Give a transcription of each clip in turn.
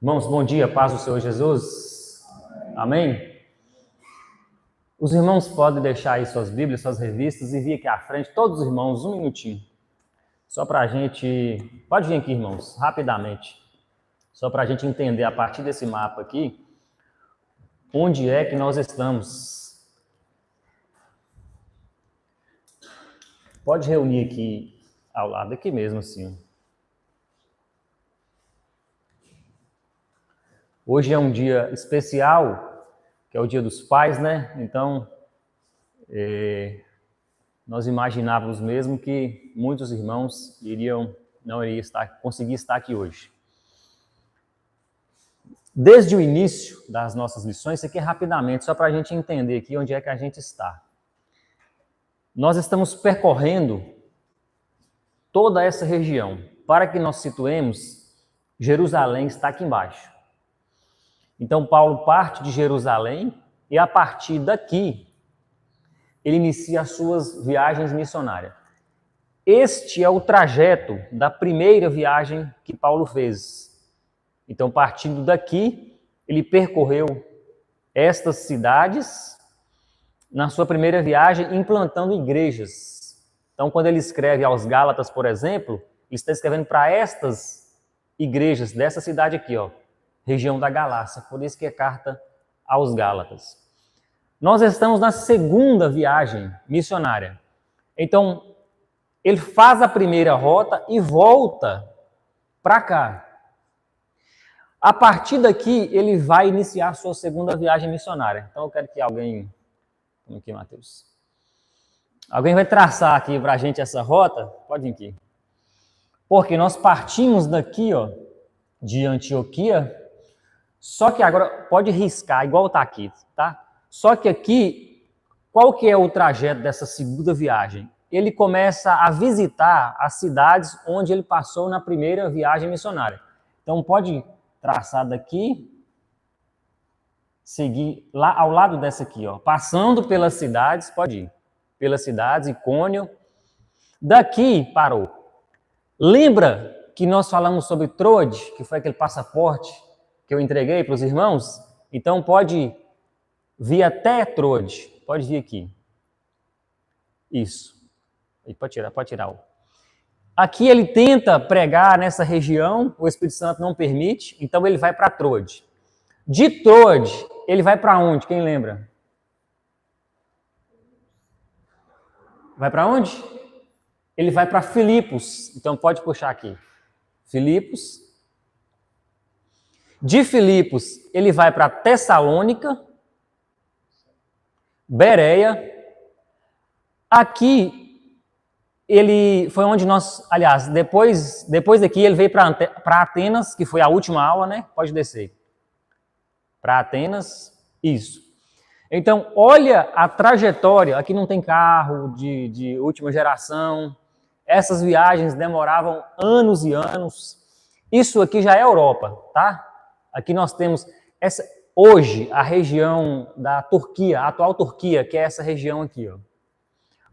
Irmãos, bom dia, paz do Senhor Jesus. Amém? Os irmãos podem deixar aí suas Bíblias, suas revistas e vir aqui à frente, todos os irmãos, um minutinho. Só para a gente... Pode vir aqui, irmãos, rapidamente. Só para a gente entender, a partir desse mapa aqui, onde é que nós estamos. Pode reunir aqui ao lado, aqui mesmo, assim. Hoje é um dia especial, que é o Dia dos Pais, né? Então, nós imaginávamos mesmo que muitos irmãos não iriam conseguir estar aqui hoje. Desde o início das nossas lições, isso aqui é rapidamente, só para a gente entender aqui onde é que a gente está. Nós estamos percorrendo toda essa região. Para que nós situemos, Jerusalém está aqui embaixo. Então, Paulo parte de Jerusalém e, a partir daqui, ele inicia as suas viagens missionárias. Este é o trajeto da primeira viagem que Paulo fez. Então, partindo daqui, ele percorreu estas cidades na sua primeira viagem, implantando igrejas. Então, quando ele escreve aos Gálatas, por exemplo, ele está escrevendo para estas igrejas dessa cidade aqui, ó, região da Galácia. Por isso que é carta aos Gálatas. Nós estamos na segunda viagem missionária. Então, ele faz a primeira rota e volta para cá. A partir daqui, ele vai iniciar a sua segunda viagem missionária. Então, eu quero que alguém... Vamos aqui, Matheus. Alguém vai traçar aqui para a gente essa rota? Pode vir aqui. Porque nós partimos daqui, ó, de Antioquia, só que agora pode riscar, igual está aqui, tá? Só que aqui, qual que é o trajeto dessa segunda viagem? Ele começa a visitar as cidades onde ele passou na primeira viagem missionária. Então, pode traçar daqui, seguir lá ao lado dessa aqui, ó, passando pelas cidades, pode ir, pelas cidades, Icônio. Daqui parou. Lembra que nós falamos sobre Troade, que foi aquele passaporte que eu entreguei para os irmãos? Então pode vir até Troade, pode vir aqui. Isso. E pode tirar. Aqui ele tenta pregar nessa região, o Espírito Santo não permite, então ele vai para Troade. De Troade, ele vai para onde? Quem lembra? Vai para onde? Ele vai para Filipos. Então pode puxar aqui. Filipos. De Filipos, ele vai para Tessalônica, Bereia. Aqui, ele foi onde nós... Aliás, depois daqui, ele veio para Atenas, que foi a última aula, né? Pode descer. Para Atenas, isso. Então, olha a trajetória. Aqui não tem carro de última geração. Essas viagens demoravam anos e anos. Isso aqui já é Europa, tá? Aqui nós temos hoje a região da Turquia, a atual Turquia, que é essa região aqui, ó.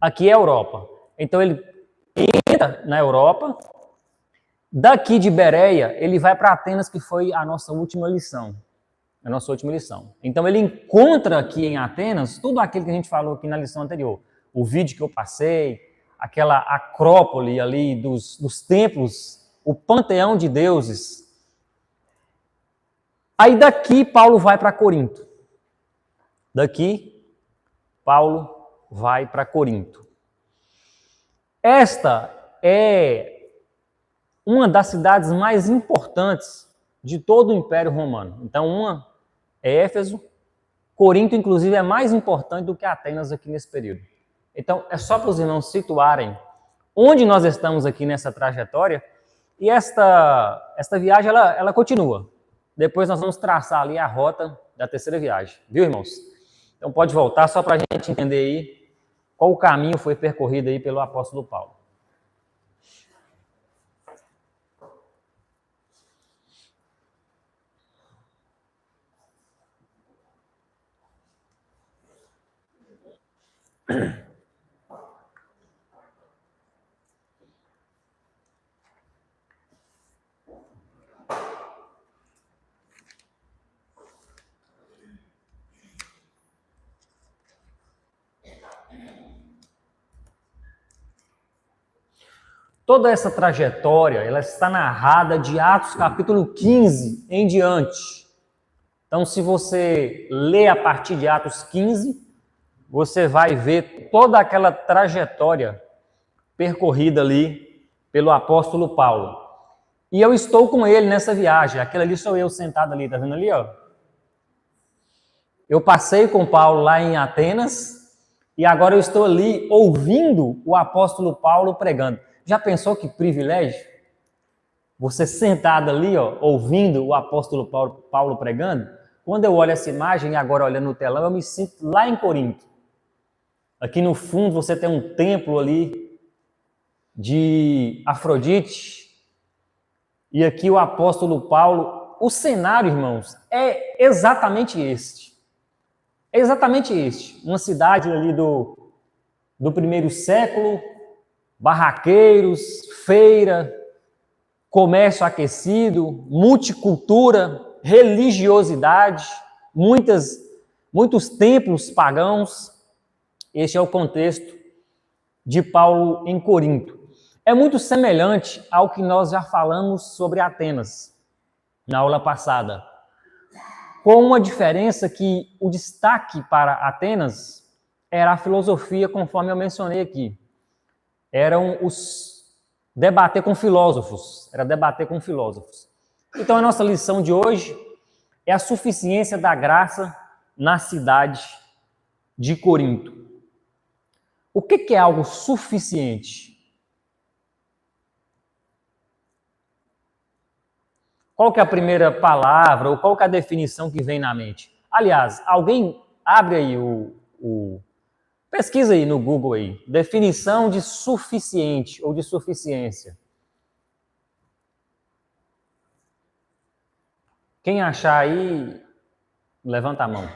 Aqui é Europa. Então ele entra na Europa. Daqui de Bereia, ele vai para Atenas, que foi a nossa última lição. Então ele encontra aqui em Atenas tudo aquilo que a gente falou aqui na lição anterior. O vídeo que eu passei, aquela acrópole ali dos templos, o panteão de deuses. Aí daqui Paulo vai para Corinto. Esta é uma das cidades mais importantes de todo o Império Romano. Então, uma é Éfeso. Corinto, inclusive, é mais importante do que Atenas aqui nesse período. Então, é só para os irmãos situarem onde nós estamos aqui nessa trajetória. E esta viagem, ela continua. Depois nós vamos traçar ali a rota da terceira viagem. Viu, irmãos? Então, pode voltar só para a gente entender aí qual o caminho foi percorrido aí pelo apóstolo Paulo. Toda essa trajetória, ela está narrada de Atos capítulo 15 em diante. Então, se você lê a partir de Atos 15, você vai ver toda aquela trajetória percorrida ali pelo apóstolo Paulo. E eu estou com ele nessa viagem. Aquele ali sou eu sentado ali, tá vendo ali, ó? Eu passei com Paulo lá em Atenas e agora eu estou ali ouvindo o apóstolo Paulo pregando. Já pensou que privilégio? Você sentado ali, ó, ouvindo o apóstolo Paulo pregando? Quando eu olho essa imagem e agora olhando no telão, eu me sinto lá em Corinto. Aqui no fundo você tem um templo ali de Afrodite. E aqui o apóstolo Paulo, o cenário, irmãos, é exatamente este. É exatamente este. Uma cidade ali do primeiro século, barraqueiros, feira, comércio aquecido, multicultura, religiosidade, muitos templos pagãos. Este é o contexto de Paulo em Corinto. É muito semelhante ao que nós já falamos sobre Atenas na aula passada, com uma diferença que o destaque para Atenas era a filosofia, conforme eu mencionei aqui. Eram debater com filósofos. Então, a nossa lição de hoje é a suficiência da graça na cidade de Corinto. O que é algo suficiente? Qual que é a primeira palavra ou qual que é a definição que vem na mente? Aliás, alguém abre aí pesquisa aí no Google aí, definição de suficiente ou de suficiência. Quem achar aí, levanta a mão.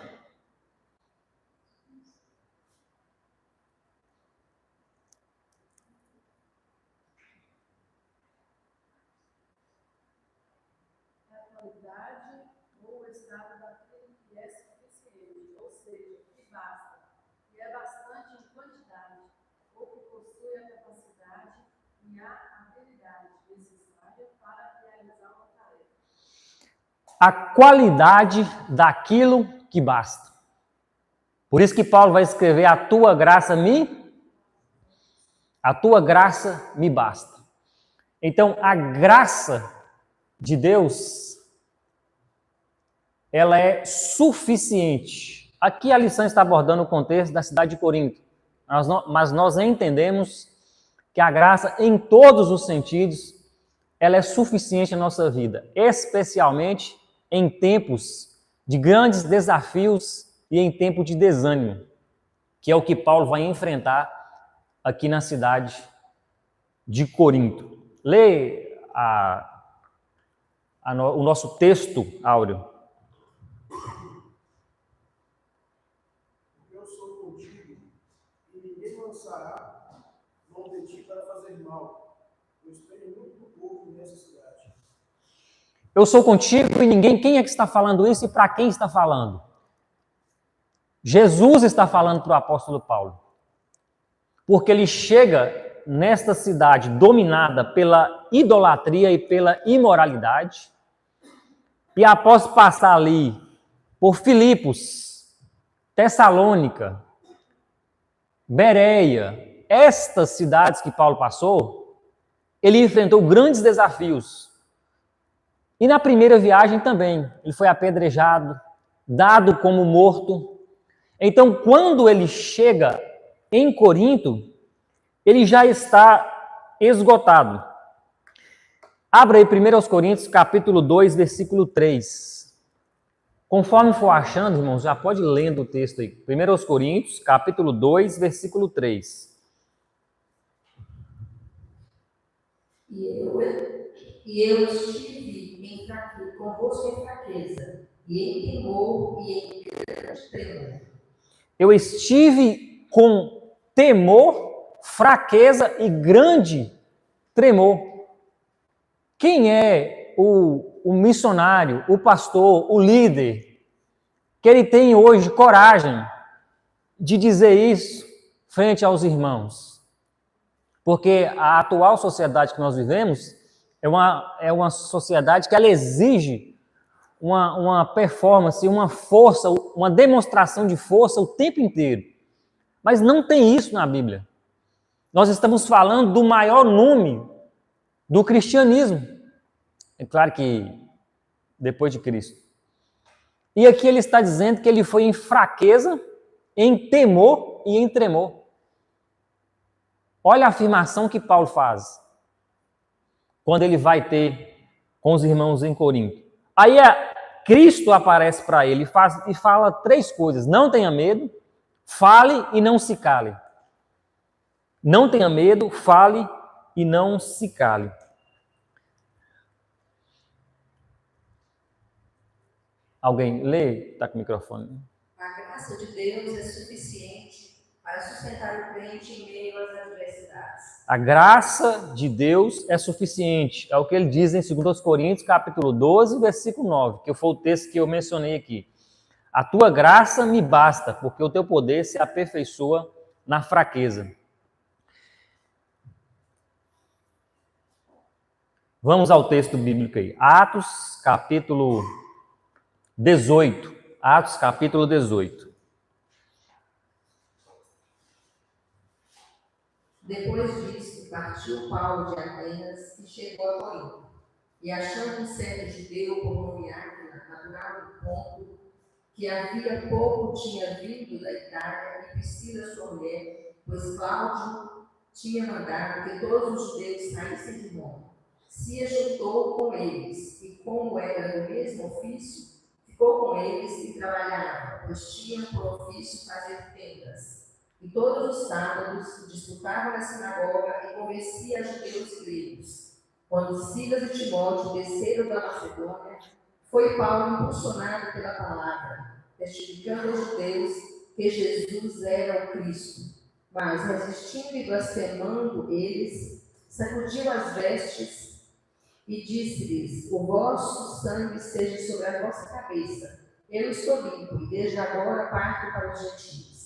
A qualidade daquilo que basta. Por isso que Paulo vai escrever: a tua graça me basta. Então, a graça de Deus, ela é suficiente. Aqui a lição está abordando o contexto da cidade de Corinto, mas nós entendemos que a graça, em todos os sentidos, ela é suficiente na nossa vida, especialmente em tempos de grandes desafios e em tempo de desânimo, que é o que Paulo vai enfrentar aqui na cidade de Corinto. Lê o nosso texto, Áureo. Eu sou contigo e ninguém lançará mão de ti para fazer mal, pois tenho muito povo nessa cidade. Eu sou contigo e ninguém... Quem é que está falando isso e para quem está falando? Jesus está falando para o apóstolo Paulo. Porque ele chega nesta cidade dominada pela idolatria e pela imoralidade, e após passar ali por Filipos, Tessalônica, Bereia, estas cidades que Paulo passou, ele enfrentou grandes desafios. E na primeira viagem também, ele foi apedrejado, dado como morto. Então, quando ele chega em Corinto, ele já está esgotado. Abra aí 1 Coríntios, capítulo 2, versículo 3. Conforme for achando, irmãos, já pode ir lendo o texto aí. 1 Coríntios, capítulo 2, versículo 3. E eu estive convosco em fraqueza, e em temor, e em grande tremor. Eu estive com temor, fraqueza e grande tremor. Quem é o missionário, o pastor, o líder, que ele tem hoje coragem de dizer isso frente aos irmãos? Porque a atual sociedade que nós vivemos é uma sociedade que ela exige uma performance, uma força, uma demonstração de força o tempo inteiro. Mas não tem isso na Bíblia. Nós estamos falando do maior nome do cristianismo. É claro que depois de Cristo. E aqui ele está dizendo que ele foi em fraqueza, em temor e em tremor. Olha a afirmação que Paulo faz quando ele vai ter com os irmãos em Corinto. Aí Cristo aparece para ele e fala três coisas. Não tenha medo, fale e não se cale. Não tenha medo, fale e não se cale. Alguém lê? Está com o microfone. A graça de Deus é suficiente para sustentar o crente em meio às adversidades. A graça de Deus é suficiente. É o que ele diz em 2 Coríntios, capítulo 12, versículo 9, que foi o texto que eu mencionei aqui. A tua graça me basta, porque o teu poder se aperfeiçoa na fraqueza. Vamos ao texto bíblico aí. Atos, capítulo 18. Atos, capítulo 18. Depois disso, partiu Paulo de Atenas e chegou a Corinto. E achando um certo judeu por nome Áquila, natural do Ponto, que havia pouco tinha vindo da Itália, e Priscila sua mulher, pois Cláudio tinha mandado que todos os judeus saíssem de Roma, se ajuntou com eles, e como era do mesmo ofício, ficou com eles e trabalhava, pois tinham por ofício fazer tendas. E todos os sábados disputava na sinagoga e convencia a judeus gregos. Quando Silas e Timóteo desceram da Macedônia, foi Paulo impulsionado pela palavra, testificando aos judeus que Jesus era o Cristo. Mas, resistindo e blasfemando eles, sacudiu as vestes e disse-lhes: o vosso sangue seja sobre a vossa cabeça. Eu estou limpo e desde agora parto para os gentios.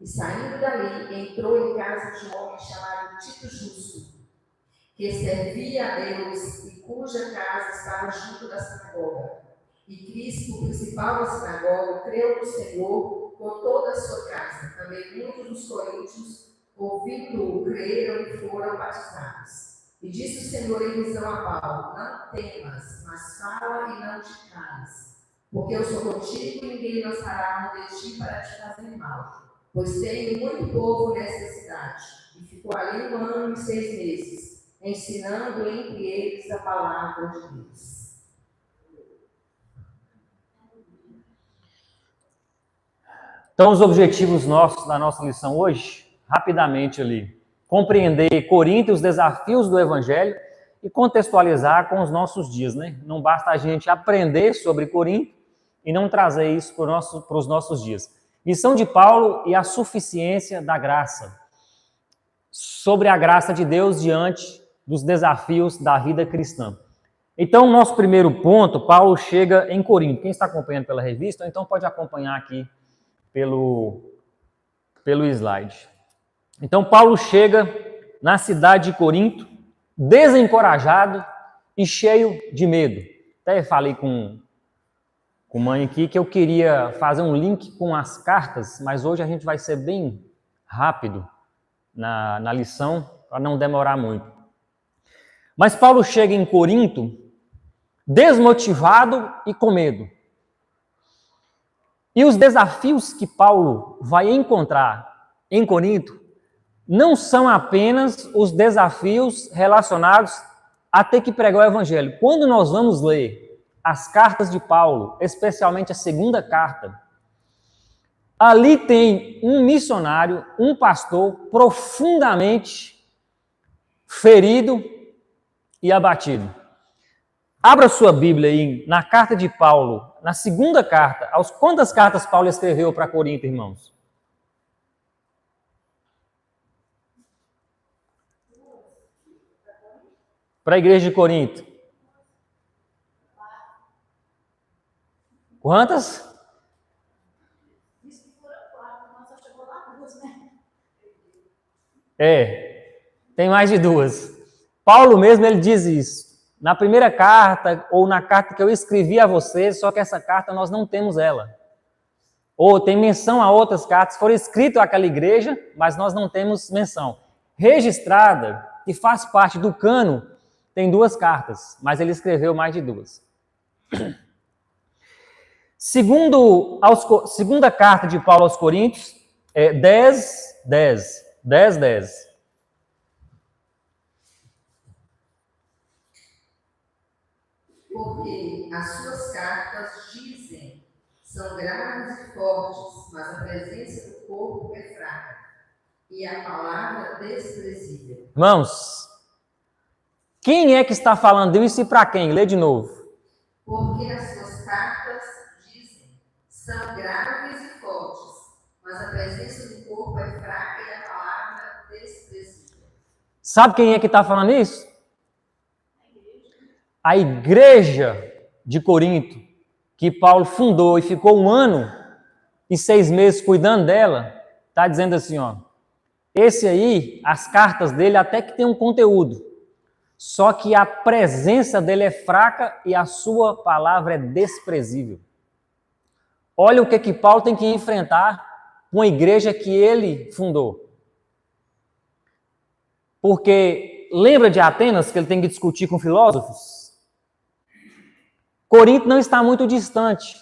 E saindo dali, entrou em casa de um homem chamado Tito Justo, que servia a Deus e cuja casa estava junto da sinagoga. E Cristo, o principal da sinagoga, creu no Senhor com toda a sua casa. Também muitos dos coríntios, ouvindo-o, creram e foram batizados. E disse o Senhor em visão a Paulo: não temas, mas fala e não te cales, porque eu sou contigo e ninguém lançará mão de ti para te fazer mal. Pois tenho muito povo nessa cidade. E ficou ali 1 ano e 6 meses, ensinando entre eles a palavra de Deus. Então, os objetivos nossos da nossa lição hoje, rapidamente ali, compreender Corinto, os desafios do Evangelho e contextualizar com os nossos dias, né? Não basta a gente aprender sobre Corinto e não trazer isso para os nossos dias. Missão de Paulo e a suficiência da graça. Sobre a graça de Deus diante dos desafios da vida cristã. Então, nosso primeiro ponto, Paulo chega em Corinto. Quem está acompanhando pela revista, então pode acompanhar aqui pelo slide. Então, Paulo chega na cidade de Corinto, desencorajado e cheio de medo. Até falei com mãe aqui que eu queria fazer um link com as cartas, mas hoje a gente vai ser bem rápido na lição, para não demorar muito. Mas Paulo chega em Corinto desmotivado e com medo. E os desafios que Paulo vai encontrar em Corinto não são apenas os desafios relacionados a ter que pregar o Evangelho. Quando nós vamos ler as cartas de Paulo, especialmente a segunda carta, ali tem um missionário, um pastor profundamente ferido e abatido. Abra sua Bíblia aí na carta de Paulo, na segunda carta. Quantas cartas Paulo escreveu para Corinto, irmãos? Para a igreja de Corinto. Quantas? Tem mais de duas. Paulo mesmo, ele diz isso. Na primeira carta, ou na carta que eu escrevi a vocês, só que essa carta nós não temos ela. Ou tem menção a outras cartas, foram escritas àquela igreja, mas nós não temos menção. Registrada, que faz parte do cano, tem 2 cartas, mas ele escreveu mais de 2. Segunda carta de Paulo aos Coríntios, 10:10. Porque as suas cartas dizem, são graves e fortes, mas a presença do corpo é fraca, e a palavra desprezível. Irmãos, quem é que está falando isso e para quem? Lê de novo. Porque as suas cartas dizem, são graves e fortes, mas a presença do corpo é fraca e a palavra desprezível. Sabe quem é que está falando isso? A igreja de Corinto, que Paulo fundou e ficou 1 ano e 6 meses cuidando dela, está dizendo assim, ó, esse aí, as cartas dele até que tem um conteúdo, só que a presença dele é fraca e a sua palavra é desprezível. Olha o que Paulo tem que enfrentar com a igreja que ele fundou. Porque lembra de Atenas, que ele tem que discutir com filósofos? Corinto não está muito distante.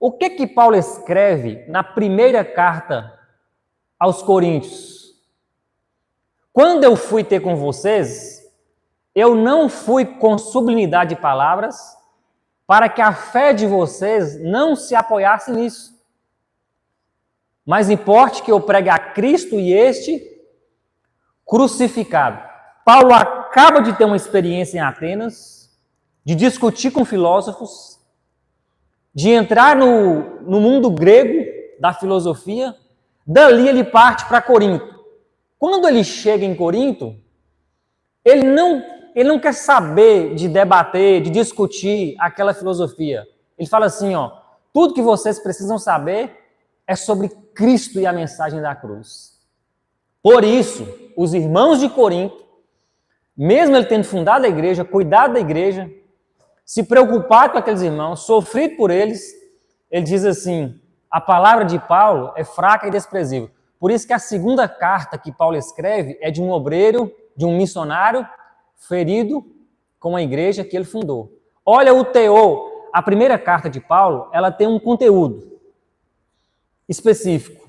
O que Paulo escreve na primeira carta aos Coríntios? Quando eu fui ter com vocês, eu não fui com sublimidade de palavras para que a fé de vocês não se apoiasse nisso. Mas importe que eu pregue a Cristo e este crucificado. Paulo acaba de ter uma experiência em Atenas, de discutir com filósofos, de entrar no mundo grego da filosofia, dali ele parte para Corinto. Quando ele chega em Corinto, ele não quer saber de debater, de discutir aquela filosofia. Ele fala assim, ó, tudo que vocês precisam saber é sobre Cristo e a mensagem da cruz. Por isso, os irmãos de Corinto, mesmo ele tendo fundado a igreja, cuidado da igreja, se preocupado com aqueles irmãos, sofrido por eles, ele diz assim, a palavra de Paulo é fraca e desprezível. Por isso que a segunda carta que Paulo escreve é de um obreiro, de um missionário, ferido com a igreja que ele fundou. Olha o teor. A primeira carta de Paulo, ela tem um conteúdo específico.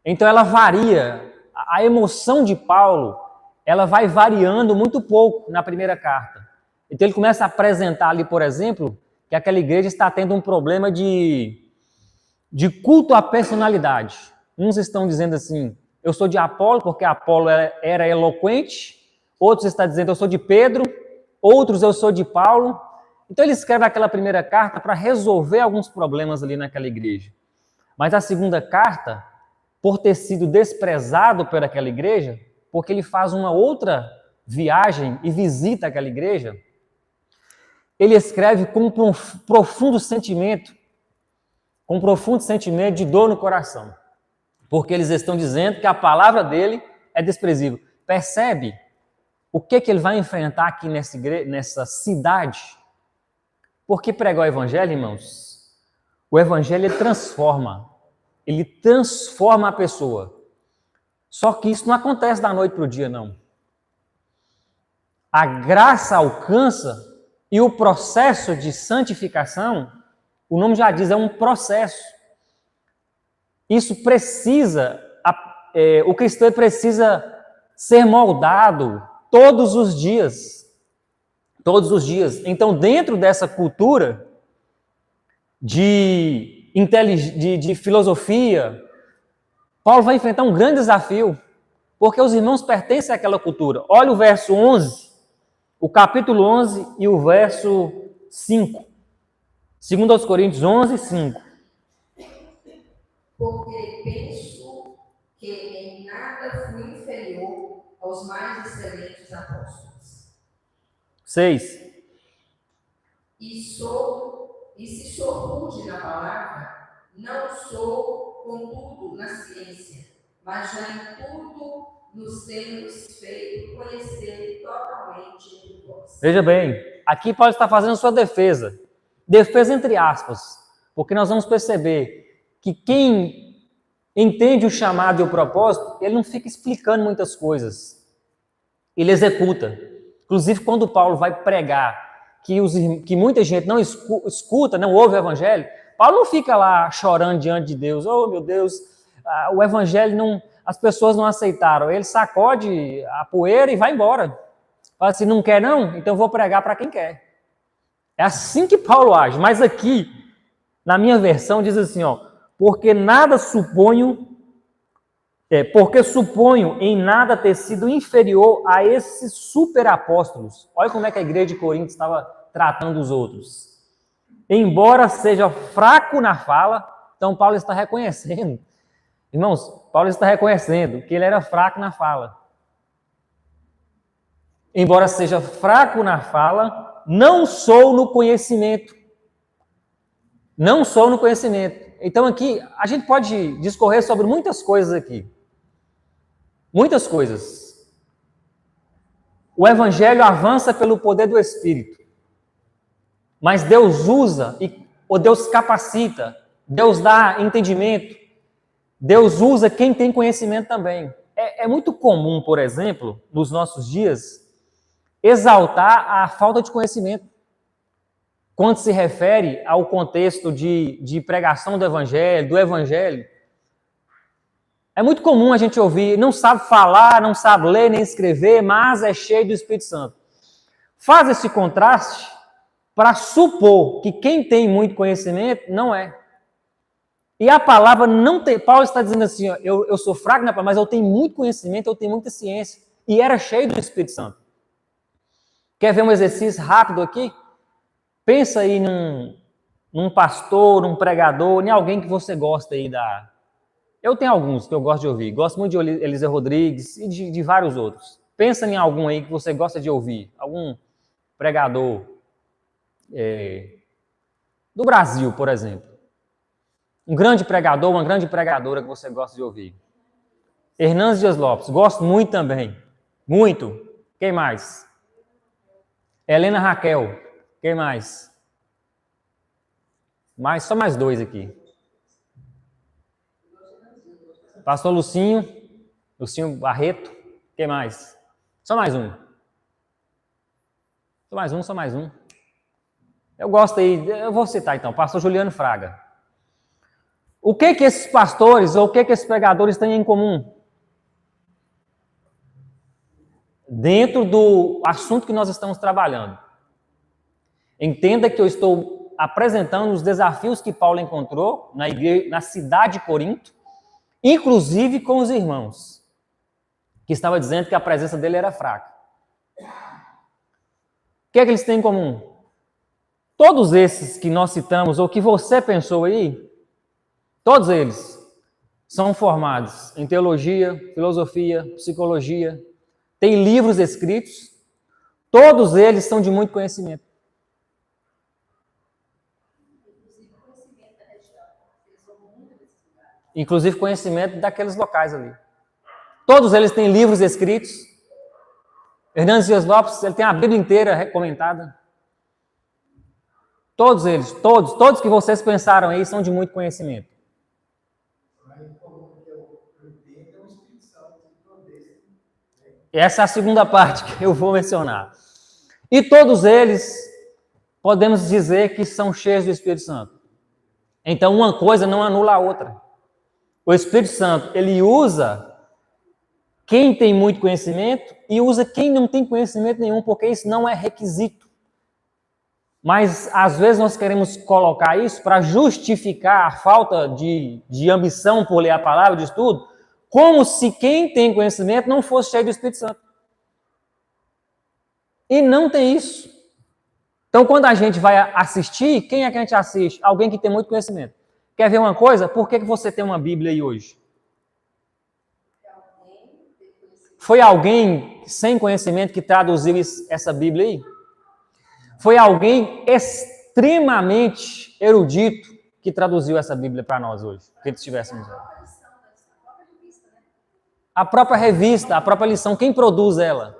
Então ela varia. A emoção de Paulo, ela vai variando muito pouco na primeira carta. Então ele começa a apresentar ali, por exemplo, que aquela igreja está tendo um problema de culto à personalidade. Uns estão dizendo assim, eu sou de Apolo, porque Apolo era eloquente. Outros estão dizendo, eu sou de Pedro. Outros, eu sou de Paulo. Então ele escreve aquela primeira carta para resolver alguns problemas ali naquela igreja. Mas a segunda carta, por ter sido desprezado por aquela igreja, porque ele faz uma outra viagem e visita aquela igreja, ele escreve com um profundo sentimento de dor no coração. Porque eles estão dizendo que a palavra dele é desprezível. Percebe o que ele vai enfrentar aqui nessa cidade? Porque pregar o evangelho, irmãos, o evangelho ele transforma a pessoa. Só que isso não acontece da noite para o dia, não. A graça alcança e o processo de santificação, o nome já diz, é um processo. Isso precisa, o cristão precisa ser moldado todos os dias. Todos os dias. Então, dentro dessa cultura de filosofia, Paulo vai enfrentar um grande desafio, porque os irmãos pertencem àquela cultura. Olha o verso 11, o capítulo 11 e o verso 5. 2 Coríntios 11, 5. Porque penso que em nada fui inferior aos mais excelentes apóstolos. 6. E se sou rude na palavra, não sou, contudo, na ciência, mas já em tudo nos temos feito conhecer totalmente entre vós. Veja bem, aqui Paulo está fazendo sua defesa. Defesa entre aspas, porque nós vamos perceber que quem entende o chamado e o propósito, ele não fica explicando muitas coisas. Ele executa. Inclusive, quando Paulo vai pregar que muita gente não escuta, não ouve o evangelho, Paulo não fica lá chorando diante de Deus. Oh, meu Deus, o evangelho não... As pessoas não aceitaram. Ele sacode a poeira e vai embora. Fala assim, não quer não? Então eu vou pregar para quem quer. É assim que Paulo age. Mas aqui, na minha versão, diz assim, ó, porque suponho em nada ter sido inferior a esses superapóstolos. Olha como é que a igreja de Corinto estava tratando os outros. Embora seja fraco na fala, então Paulo está reconhecendo. Irmãos, Paulo está reconhecendo que ele era fraco na fala. Embora seja fraco na fala, não sou no conhecimento. Não sou no conhecimento. Então aqui, a gente pode discorrer sobre muitas coisas aqui. Muitas coisas. O evangelho avança pelo poder do Espírito. Mas Deus usa, ou Deus capacita, Deus dá entendimento. Deus usa quem tem conhecimento também. É muito comum, por exemplo, nos nossos dias, exaltar a falta de conhecimento. Quando se refere ao contexto de pregação do evangelho, é muito comum a gente ouvir, não sabe falar, não sabe ler nem escrever, mas é cheio do Espírito Santo. Faz esse contraste para supor que quem tem muito conhecimento não é. E a palavra não tem... Paulo está dizendo assim, ó, eu sou fraco na palavra, mas eu tenho muito conhecimento, eu tenho muita ciência. E era cheio do Espírito Santo. Quer ver um exercício rápido aqui? Pensa aí num pastor, num pregador, em alguém que você gosta aí da... Eu tenho alguns que eu gosto de ouvir. Gosto muito de Eliseu Rodrigues e de vários outros. Pensa em algum aí que você gosta de ouvir. Algum pregador do Brasil, por exemplo. Um grande pregador, uma grande pregadora que você gosta de ouvir. Hernandes Dias Lopes. Gosto muito também. Muito. Quem mais? Helena Raquel. Quem mais? Só mais dois aqui. Pastor Lucinho Barreto. Quem mais? Só mais um. Só mais um. Eu gosto aí, eu vou citar então, pastor Juliano Fraga. O que esses pastores ou o que esses pregadores têm em comum? Dentro do assunto que nós estamos trabalhando. Entenda que eu estou apresentando os desafios que Paulo encontrou na igreja, na cidade de Corinto, inclusive com os irmãos, que estava dizendo que a presença dele era fraca. O que eles têm em comum? Todos esses que nós citamos, ou que você pensou aí, todos eles são formados em teologia, filosofia, psicologia, têm livros escritos, todos eles são de muito conhecimento. Inclusive conhecimento daqueles locais ali. Todos eles têm livros escritos. Hernandes Dias Lopes, ele tem a Bíblia inteira comentada. Todos eles, todos que vocês pensaram aí são de muito conhecimento. Essa é a segunda parte que eu vou mencionar. E todos eles, podemos dizer que são cheios do Espírito Santo. Então, uma coisa não anula a outra. O Espírito Santo, ele usa quem tem muito conhecimento e usa quem não tem conhecimento nenhum, porque isso não é requisito. Mas, às vezes, nós queremos colocar isso para justificar a falta de ambição por ler a palavra, de estudo, como se quem tem conhecimento não fosse cheio do Espírito Santo. E não tem isso. Então, quando a gente vai assistir, quem é que a gente assiste? Alguém que tem muito conhecimento. Quer ver uma coisa? Por que você tem uma Bíblia aí hoje? Foi alguém sem conhecimento que traduziu essa Bíblia aí? Foi alguém extremamente erudito que traduziu essa Bíblia para nós hoje, que estivéssemos lá. A própria revista, a própria lição, quem produz ela?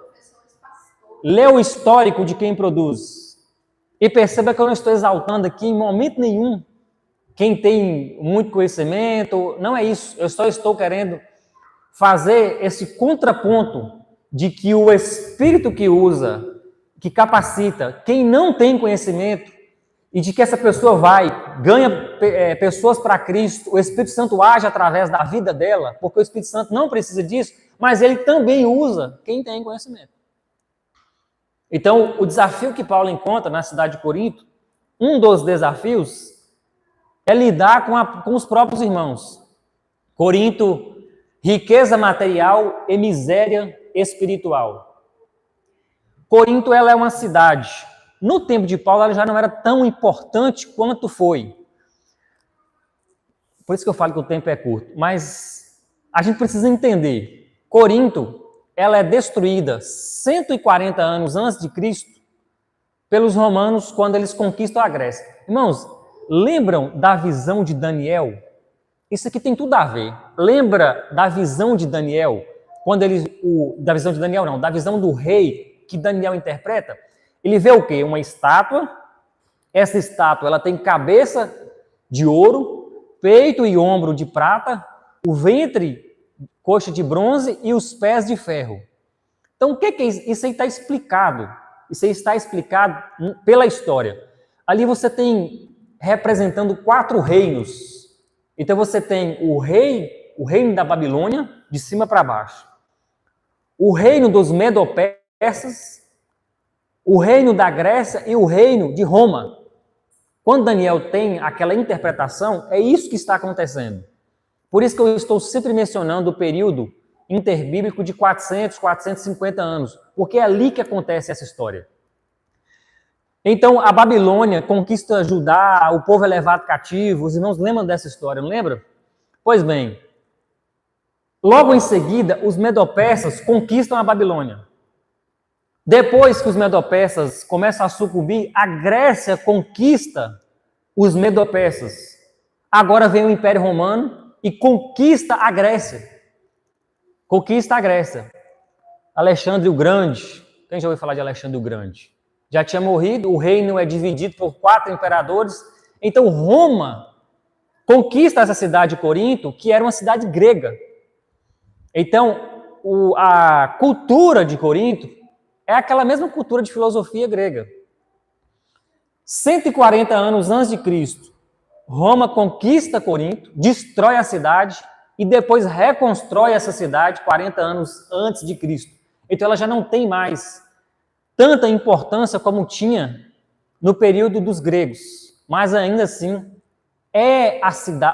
Lê o histórico de quem produz. E perceba que eu não estou exaltando aqui em momento nenhum quem tem muito conhecimento. Não é isso. Eu só estou querendo fazer esse contraponto de que o Espírito que usa, que capacita quem não tem conhecimento, e de que essa pessoa ganha pessoas para Cristo, o Espírito Santo age através da vida dela, porque o Espírito Santo não precisa disso, mas ele também usa quem tem conhecimento. Então, o desafio que Paulo encontra na cidade de Corinto, um dos desafios é lidar com os próprios irmãos. Corinto, riqueza material e miséria espiritual. Corinto, ela é uma cidade. No tempo de Paulo, ela já não era tão importante quanto foi. Por isso que eu falo que o tempo é curto. Mas a gente precisa entender. Corinto, ela é destruída 140 anos antes de Cristo pelos romanos quando eles conquistam a Grécia. Irmãos, lembram da visão de Daniel? Isso aqui tem tudo a ver. Lembra da visão de Daniel? Da visão de Daniel não, da visão do rei que Daniel interpreta? Ele vê o quê? Uma estátua. Essa estátua ela tem cabeça de ouro, peito e ombro de prata, o ventre, coxa de bronze e os pés de ferro. Então, o que é isso? Isso aí está explicado. Isso aí está explicado pela história. Ali você tem representando 4 reinos. Então, você tem o reino da Babilônia, de cima para baixo. O reino dos Medo-Persas, o reino da Grécia e o reino de Roma. Quando Daniel tem aquela interpretação, é isso que está acontecendo. Por isso que eu estou sempre mencionando o período interbíblico de 400, 450 anos, porque é ali que acontece essa história. Então, a Babilônia conquista Judá, o povo é levado cativo, os irmãos lembram dessa história, não lembram? Pois bem, logo em seguida, os Medo-Persas conquistam a Babilônia. Depois que os Medo-Persas começam a sucumbir, a Grécia conquista os Medo-Persas. Agora vem o Império Romano e conquista a Grécia. Conquista a Grécia. Alexandre o Grande. Quem já ouviu falar de Alexandre o Grande? Já tinha morrido, o reino é dividido por 4 imperadores. Então Roma conquista essa cidade de Corinto, que era uma cidade grega. Então a cultura de Corinto é aquela mesma cultura de filosofia grega. 140 anos antes de Cristo, Roma conquista Corinto, destrói a cidade e depois reconstrói essa cidade 40 anos antes de Cristo. Então ela já não tem mais tanta importância como tinha no período dos gregos, mas ainda assim é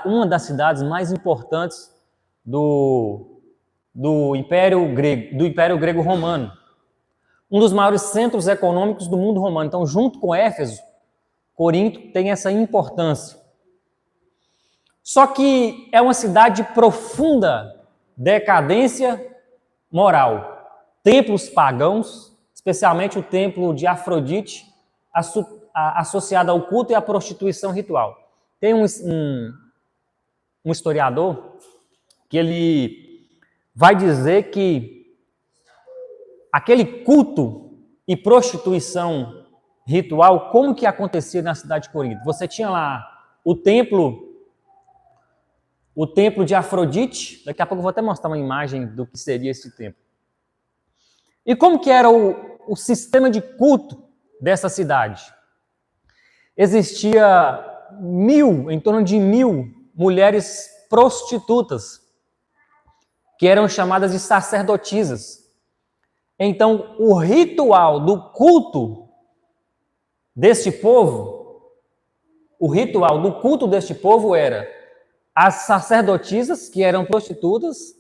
uma das cidades mais importantes do Império Grego Romano. Um dos maiores centros econômicos do mundo romano. Então, junto com Éfeso, Corinto tem essa importância. Só que é uma cidade de profunda decadência moral. Templos pagãos, especialmente o templo de Afrodite, associado ao culto e à prostituição ritual. Tem um historiador que ele vai dizer que aquele culto e prostituição ritual, como que acontecia na cidade de Corinto? Você tinha lá o templo de Afrodite, daqui a pouco eu vou até mostrar uma imagem do que seria esse templo. E como que era o sistema de culto dessa cidade? Existia em torno de 1000 mulheres prostitutas, que eram chamadas de sacerdotisas. Então, o ritual do culto deste povo, era as sacerdotisas, que eram prostitutas,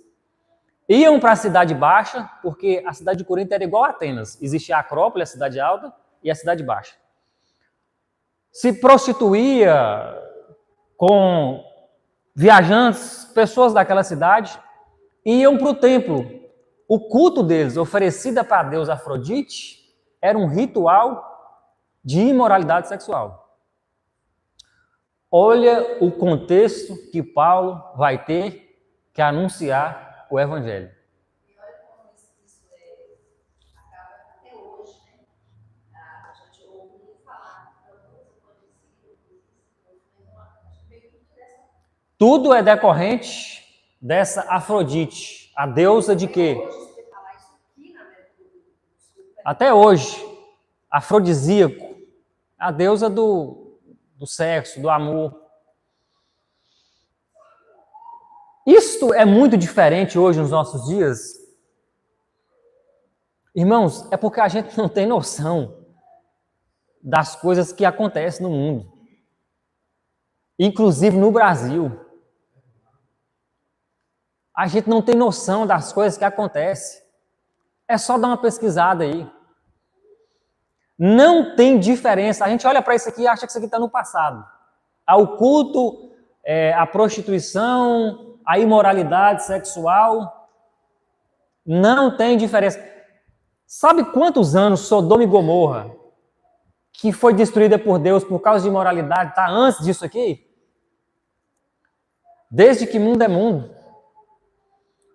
iam para a cidade baixa, porque a cidade de Corinto era igual a Atenas. Existia a Acrópole, a cidade alta, e a cidade baixa. Se prostituía com viajantes, pessoas daquela cidade, iam para o templo. O culto deles, oferecido para a deusa Afrodite, era um ritual de imoralidade sexual. Olha o contexto que Paulo vai ter que anunciar o Evangelho. Tudo é decorrente dessa Afrodite, a deusa de quê? Até hoje, afrodisíaco, a deusa do sexo, do amor. Isto é muito diferente hoje nos nossos dias. Irmãos, é porque a gente não tem noção das coisas que acontecem no mundo, inclusive no Brasil. A gente não tem noção das coisas que acontecem. É só dar uma pesquisada aí. Não tem diferença. A gente olha para isso aqui e acha que isso aqui está no passado. O culto, a prostituição, a imoralidade sexual. Não tem diferença. Sabe quantos anos Sodoma e Gomorra, que foi destruída por Deus por causa de imoralidade, está antes disso aqui? Desde que mundo é mundo.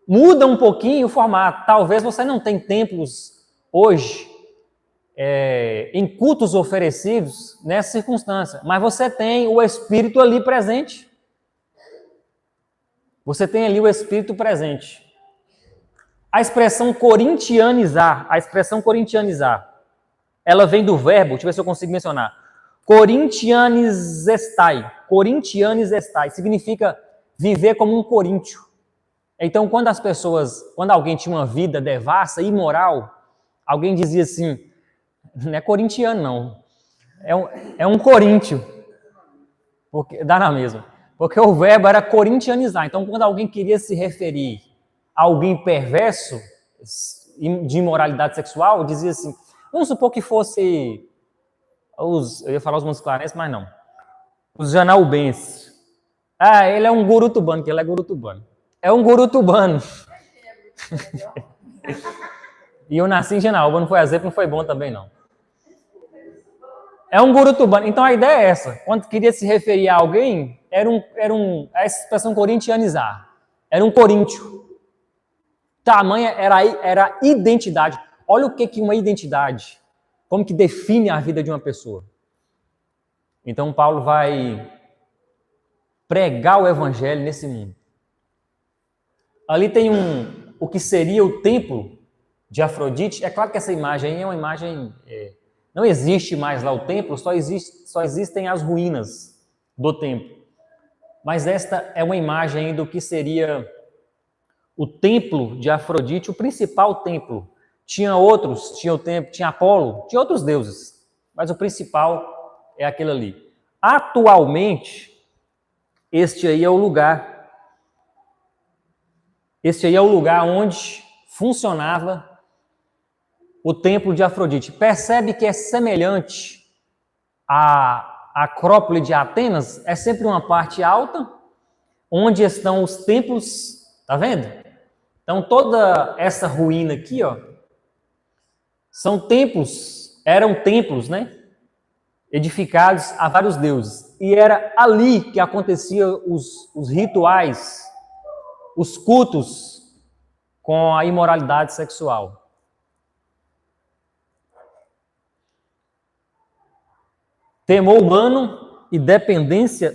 Muda um pouquinho o formato. Talvez você não tenha templos hoje em cultos oferecidos nessa circunstância, mas você tem o Espírito ali presente. Você tem ali o Espírito presente. A expressão corintianizar, ela vem do verbo, deixa eu ver se eu consigo mencionar. Corintianizestai, significa viver como um coríntio. Então, quando alguém tinha uma vida devassa, imoral, alguém dizia assim, não é corintiano não, é um coríntio, porque dá na mesma, porque o verbo era corintianizar. Então, quando alguém queria se referir a alguém perverso, de imoralidade sexual, dizia assim, vamos supor que fosse eu ia falar os musclarenses, mas não, os janaubenses. Ele é um gurutubano, que ele é gurutubano. É um gurutubano. E eu nasci em Janaúba, não foi exemplo, não foi bom também, não. É um gurutubano. Então a ideia é essa. Quando queria se referir a alguém, a expressão corintianizar. Era um coríntio. Tamanha era a identidade. Olha o que uma identidade, como que define a vida de uma pessoa. Então Paulo vai pregar o evangelho nesse mundo. Ali tem o que seria o templo de Afrodite. É claro que essa imagem aí é uma imagem... não existe mais lá o templo, só existem as ruínas do templo. Mas esta é uma imagem do que seria o templo de Afrodite, o principal templo. Tinha outros, tinha Apolo, tinha outros deuses, mas o principal é aquele ali. Atualmente, este aí é o lugar onde funcionava o templo de Afrodite. Percebe que é semelhante à Acrópole de Atenas? É sempre uma parte alta, onde estão os templos, tá vendo? Então toda essa ruína aqui, ó, eram templos, né? Edificados a vários deuses. E era ali que aconteciam os rituais, os cultos com a imoralidade sexual. Temor humano e dependência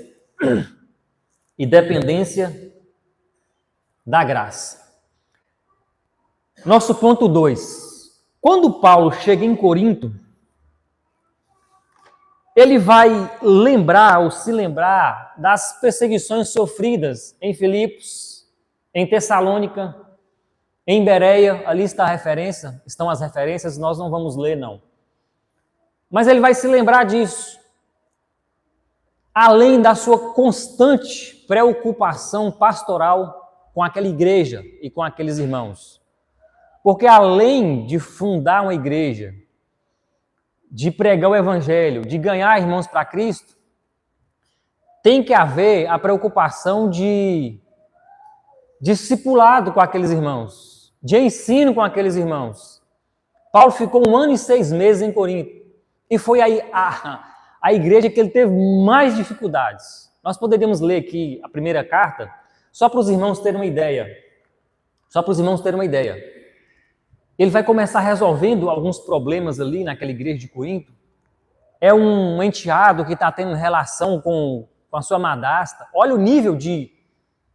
da graça. Nosso ponto 2. Quando Paulo chega em Corinto, ele vai se lembrar das perseguições sofridas em Filipos, em Tessalônica, em Bereia. Ali está a referência, estão as referências, nós não vamos ler, não. Mas ele vai se lembrar disso. Além da sua constante preocupação pastoral com aquela igreja e com aqueles irmãos. Porque além de fundar uma igreja, de pregar o evangelho, de ganhar irmãos para Cristo, tem que haver a preocupação de discipulado com aqueles irmãos, de ensino com aqueles irmãos. Paulo ficou 1 ano e 6 meses em Corinto, e foi aí a igreja que ele teve mais dificuldades. Nós poderíamos ler aqui a primeira carta, só para os irmãos terem uma ideia. Ele vai começar resolvendo alguns problemas ali naquela igreja de Corinto. É um enteado que está tendo relação com a sua madrasta. Olha o nível de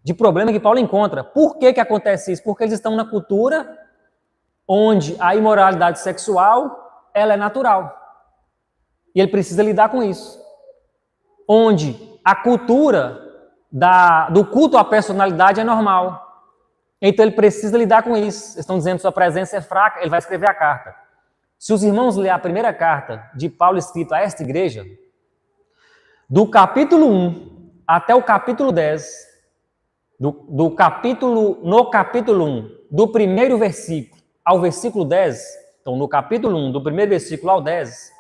de problema que Paulo encontra. Por que acontece isso? Porque eles estão na cultura onde a imoralidade sexual ela é natural. E ele precisa lidar com isso. Onde a cultura do culto à personalidade é normal. Então ele precisa lidar com isso. Eles estão dizendo que sua presença é fraca, ele vai escrever a carta. Se os irmãos lerem a primeira carta de Paulo escrita a esta igreja, do capítulo 1 até o capítulo 10, no capítulo 1, do primeiro versículo ao versículo 10, então no capítulo 1, do primeiro versículo ao 10,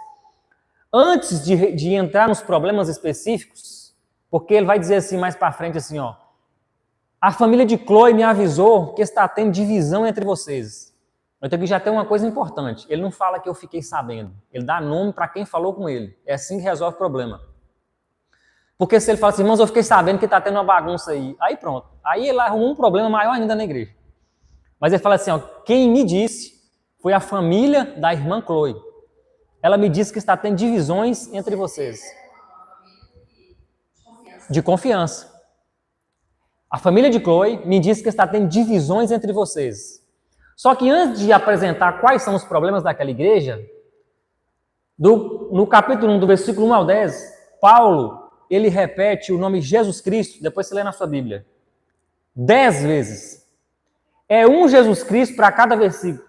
antes de entrar nos problemas específicos, porque ele vai dizer assim mais para frente assim, ó, a família de Chloe me avisou que está tendo divisão entre vocês. Então aqui já tem uma coisa importante, ele não fala que eu fiquei sabendo, ele dá nome para quem falou com ele, é assim que resolve o problema. Porque se ele fala assim, irmãos, eu fiquei sabendo que está tendo uma bagunça aí pronto, aí ele arrumou um problema maior ainda na igreja. Mas ele fala assim, ó, quem me disse foi a família da irmã Chloe. Ela me disse que está tendo divisões entre vocês. De confiança. A família de Chloe me disse que está tendo divisões entre vocês. Só que antes de apresentar quais são os problemas daquela igreja, no capítulo 1, do versículo 1 ao 10, Paulo, ele repete o nome Jesus Cristo, depois você lê na sua Bíblia, 10 vezes. É um Jesus Cristo para cada versículo.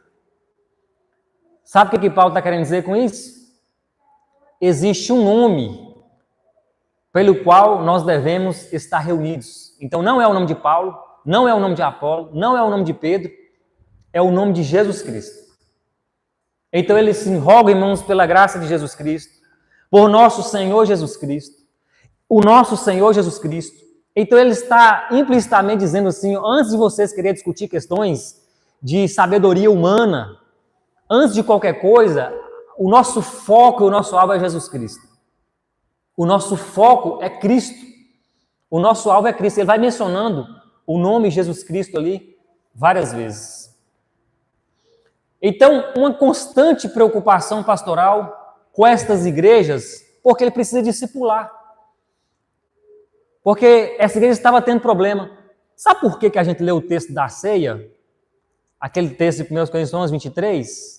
Sabe o que Paulo está querendo dizer com isso? Existe um nome pelo qual nós devemos estar reunidos. Então não é o nome de Paulo, não é o nome de Apolo, não é o nome de Pedro, é o nome de Jesus Cristo. Então ele se roga, irmãos, pela graça de Jesus Cristo, por nosso Senhor Jesus Cristo, o nosso Senhor Jesus Cristo. Então ele está implicitamente dizendo assim, antes de vocês quererem discutir questões de sabedoria humana, antes de qualquer coisa, o nosso foco e o nosso alvo é Jesus Cristo. O nosso foco é Cristo. O nosso alvo é Cristo. Ele vai mencionando o nome Jesus Cristo ali várias vezes. Então, uma constante preocupação pastoral com estas igrejas, porque ele precisa discipular. Porque essa igreja estava tendo problema. Sabe por que a gente lê o texto da ceia? Aquele texto de 1 Coríntios 23?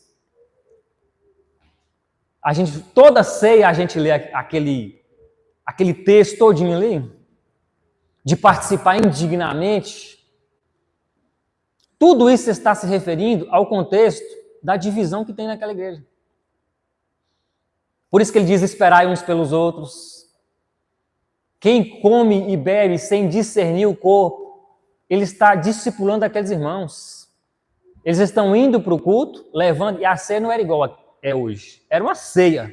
Toda ceia a gente lê aquele texto todinho ali, de participar indignamente. Tudo isso está se referindo ao contexto da divisão que tem naquela igreja. Por isso que ele diz, esperai uns pelos outros. Quem come e bebe sem discernir o corpo, ele está discipulando aqueles irmãos. Eles estão indo para o culto, levando, e a ceia não era igual é hoje. Era uma ceia.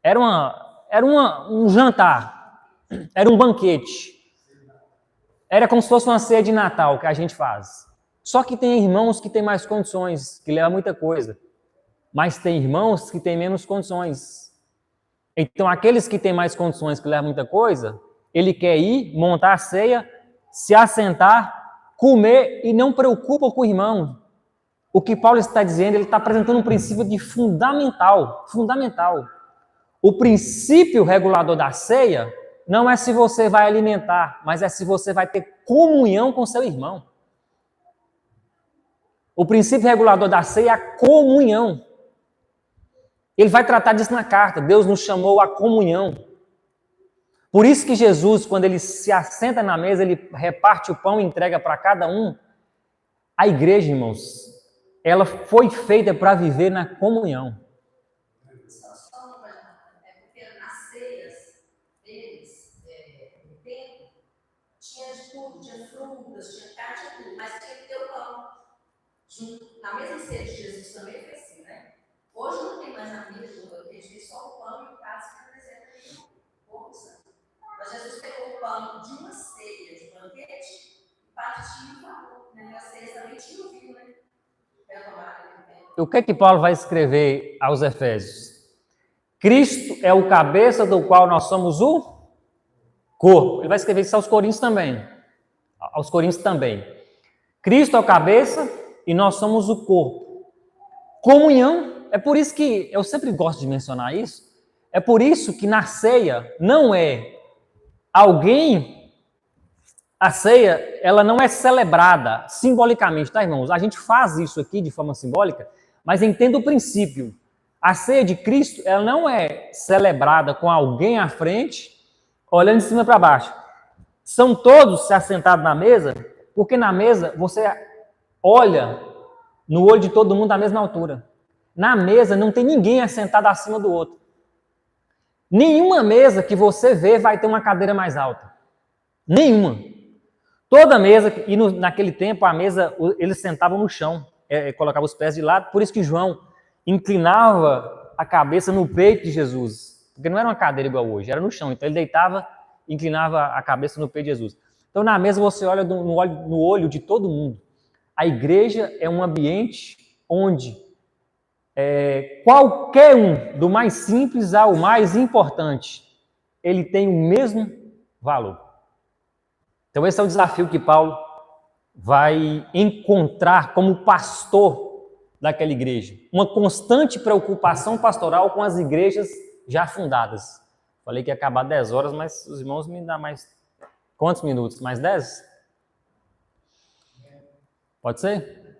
Era um jantar. Era um banquete. Era como se fosse uma ceia de Natal que a gente faz. Só que tem irmãos que têm mais condições, que levam muita coisa. Mas tem irmãos que têm menos condições. Então, aqueles que têm mais condições, que levam muita coisa, ele quer ir, montar a ceia, se assentar, comer e não preocupa com o irmão. O que Paulo está dizendo, ele está apresentando um princípio de fundamental. O princípio regulador da ceia não é se você vai alimentar, mas é se você vai ter comunhão com seu irmão. O princípio regulador da ceia é a comunhão. Ele vai tratar disso na carta. Deus nos chamou à comunhão. Por isso que Jesus, quando ele se assenta na mesa, ele reparte o pão e entrega para cada um. A igreja, irmãos, ela foi feita para viver na comunhão. É porque nas ceias deles, no templo, tinha de tudo, tinha frutas, tinha carne, tinha tudo, mas tinha que ter o pão. Na mesma ceia de Jesus também foi assim, né? Hoje não tem mais a mesa do banquete, tem só o pão e o cálice que representa o corpo santo. Mas Jesus pegou o pão de uma ceia de banquete e partiu e falou. Na ceia também tinha o vinho, né? O que Paulo vai escrever aos Efésios? Cristo é o cabeça do qual nós somos o corpo. Ele vai escrever isso aos Coríntios também. Cristo é o cabeça e nós somos o corpo. Comunhão, é por isso que eu sempre gosto de mencionar isso, é por isso que na ceia não é alguém A ceia, ela não é celebrada simbolicamente, tá, irmãos? A gente faz isso aqui de forma simbólica, mas entenda o princípio. A ceia de Cristo, ela não é celebrada com alguém à frente, olhando de cima para baixo. São todos se assentados na mesa, porque na mesa você olha no olho de todo mundo à mesma altura. Na mesa não tem ninguém assentado acima do outro. Nenhuma mesa que você vê vai ter uma cadeira mais alta. Nenhuma. Toda mesa, e naquele tempo a mesa, eles sentavam no chão, colocavam os pés de lado, por isso que João inclinava a cabeça no peito de Jesus, porque não era uma cadeira igual hoje, era no chão, então ele deitava, inclinava a cabeça no peito de Jesus. Então na mesa você olha no olho de todo mundo. A igreja é um ambiente onde qualquer um, do mais simples ao mais importante, ele tem o mesmo valor. Então esse é o desafio que Paulo vai encontrar como pastor daquela igreja. Uma constante preocupação pastoral com as igrejas já fundadas. Falei que ia acabar 10 horas, mas os irmãos me dão mais... Quantos minutos? Mais 10? Pode ser?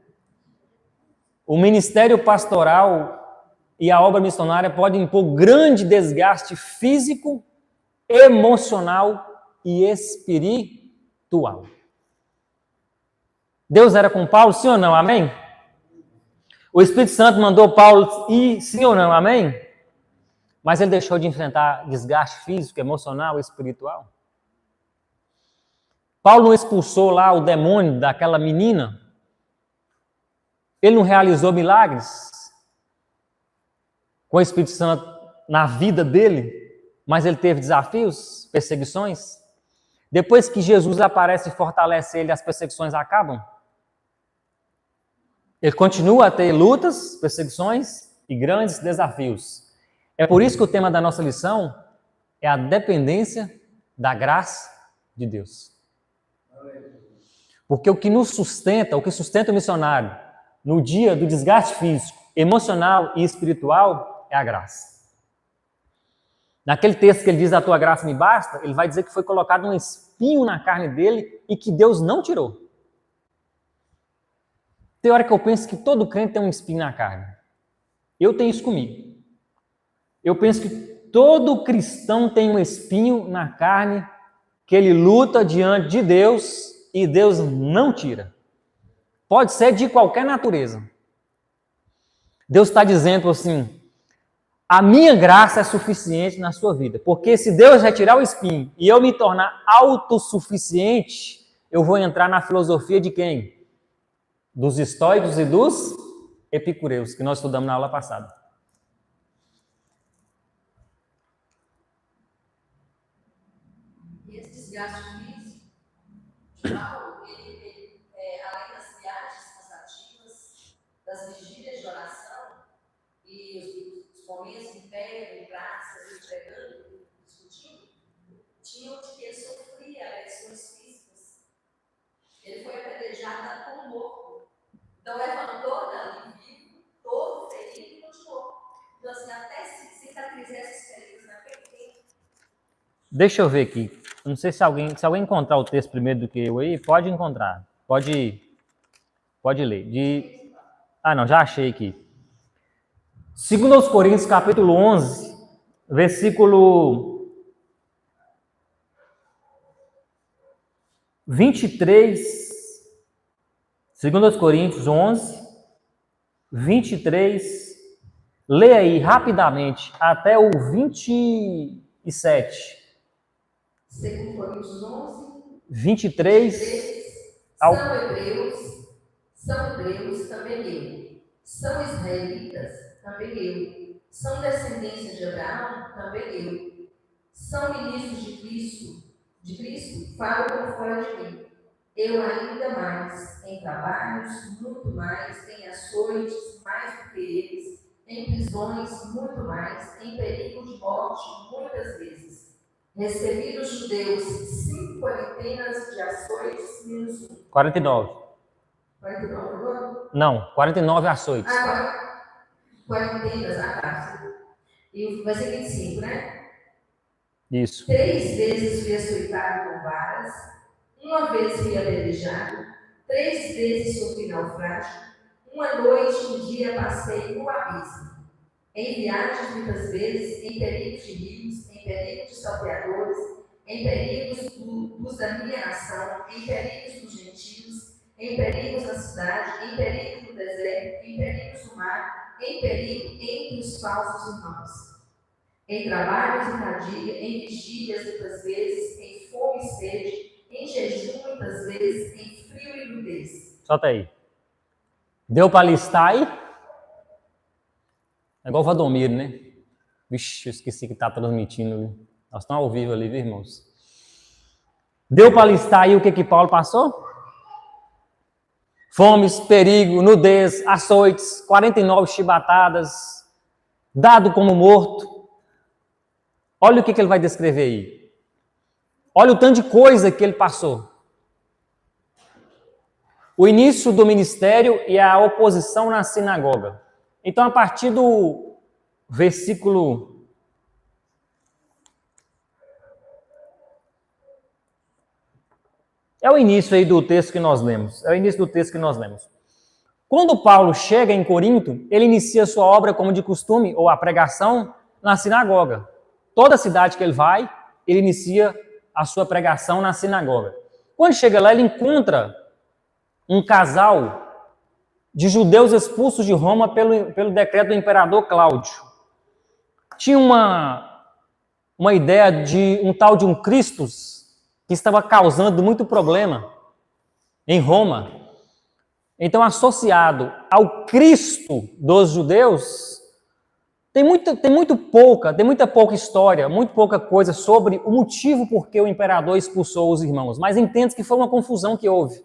O ministério pastoral e a obra missionária podem impor grande desgaste físico, emocional e espiritual. Deus era com Paulo, sim ou não? Amém? O Espírito Santo mandou Paulo ir, sim ou não? Amém? Mas ele deixou de enfrentar desgaste físico, emocional e espiritual. Paulo não expulsou lá o demônio daquela menina. Ele não realizou milagres com o Espírito Santo na vida dele, mas ele teve desafios, perseguições. Depois que Jesus aparece e fortalece ele, as perseguições acabam. Ele continua a ter lutas, perseguições e grandes desafios. É por isso que o tema da nossa lição é a dependência da graça de Deus. Porque o que nos sustenta, o que sustenta o missionário no dia do desgaste físico, emocional e espiritual é a graça. Naquele texto que ele diz, a tua graça me basta, ele vai dizer que foi colocado um espinho na carne dele e que Deus não tirou. Tem hora que eu penso que todo crente tem um espinho na carne. Eu tenho isso comigo. Eu penso que todo cristão tem um espinho na carne que ele luta diante de Deus e Deus não tira. Pode ser de qualquer natureza. Deus está dizendo assim, a minha graça é suficiente na sua vida, porque se Deus retirar o espinho e eu me tornar autossuficiente, eu vou entrar na filosofia de quem? Dos estoicos e dos epicureus, que nós estudamos na aula passada. E esse desgaste físico de Paulo, além das viagens cansativas, das vigílias de oração e os momentos em pé, em praças, entregando, discutindo, tinham de que ele sofria agressões físicas. Ele foi apedrejado com o morto. Então levantou dali vivo, todo ferido e continuou. Então assim, até cicatrizar essas feridas naquele tempo. Deixa eu ver aqui. Não sei se alguém encontrar o texto primeiro do que eu aí, pode encontrar. Pode ler. Não, já achei aqui. 2 Coríntios, capítulo 11, versículo 23. 2 Coríntios 11, 23. Lê aí rapidamente até o 27. 2 Coríntios 11, 23. São hebreus, também eu. São israelitas, também eu. São descendência de Abraão, também eu. São ministros de Cristo, falam por fora de mim. Eu ainda mais, em trabalhos, muito mais, em açoites, mais do que eles, em prisões, muito mais, em perigo de morte, muitas vezes. Recebi dos judeus 5 quarentenas de açoites menos 1. 49. 49 agora? Não, 49 açoites. Quarentenas, E vai ser 25, né? Isso. 3 vezes fui açoitado com varas, Uma vez fui apedrejado, 3 vezes sofri naufrágio, uma noite, um dia passei no abismo. Em viagens, muitas vezes, em perigos de rios, em perigos de salteadores, em perigos dos da minha nação, em perigos dos gentios, em perigos na cidade, em perigos no deserto, em perigos no mar, em perigo entre os falsos irmãos. Em trabalhos e fadiga, em vigílias muitas vezes, em fome e sede, em jejum muitas vezes, em frio e nudez. Solta aí. Deu para listar aí? É igual o Valdomiro, né? Vixe, eu esqueci que está transmitindo. Nós estamos ao vivo ali, viu, irmãos? Deu para listar aí o que Paulo passou? Fomes, perigo, nudez, açoites, 49 chibatadas, dado como morto. Olha o que ele vai descrever aí. Olha o tanto de coisa que ele passou. O início do ministério e a oposição na sinagoga. Então, a partir do versículo... É o início aí do texto que nós lemos. Quando Paulo chega em Corinto, ele inicia sua obra como de costume, ou a pregação, na sinagoga. Toda cidade que ele vai, ele inicia a sua pregação na sinagoga. Quando chega lá, ele encontra um casal de judeus expulsos de Roma pelo decreto do imperador Cláudio. Tinha uma ideia de um tal de um Christus que estava causando muito problema em Roma. Então, associado ao Cristo dos judeus, tem muita pouca história, muito pouca coisa sobre o motivo por que o imperador expulsou os irmãos. Mas entende que foi uma confusão que houve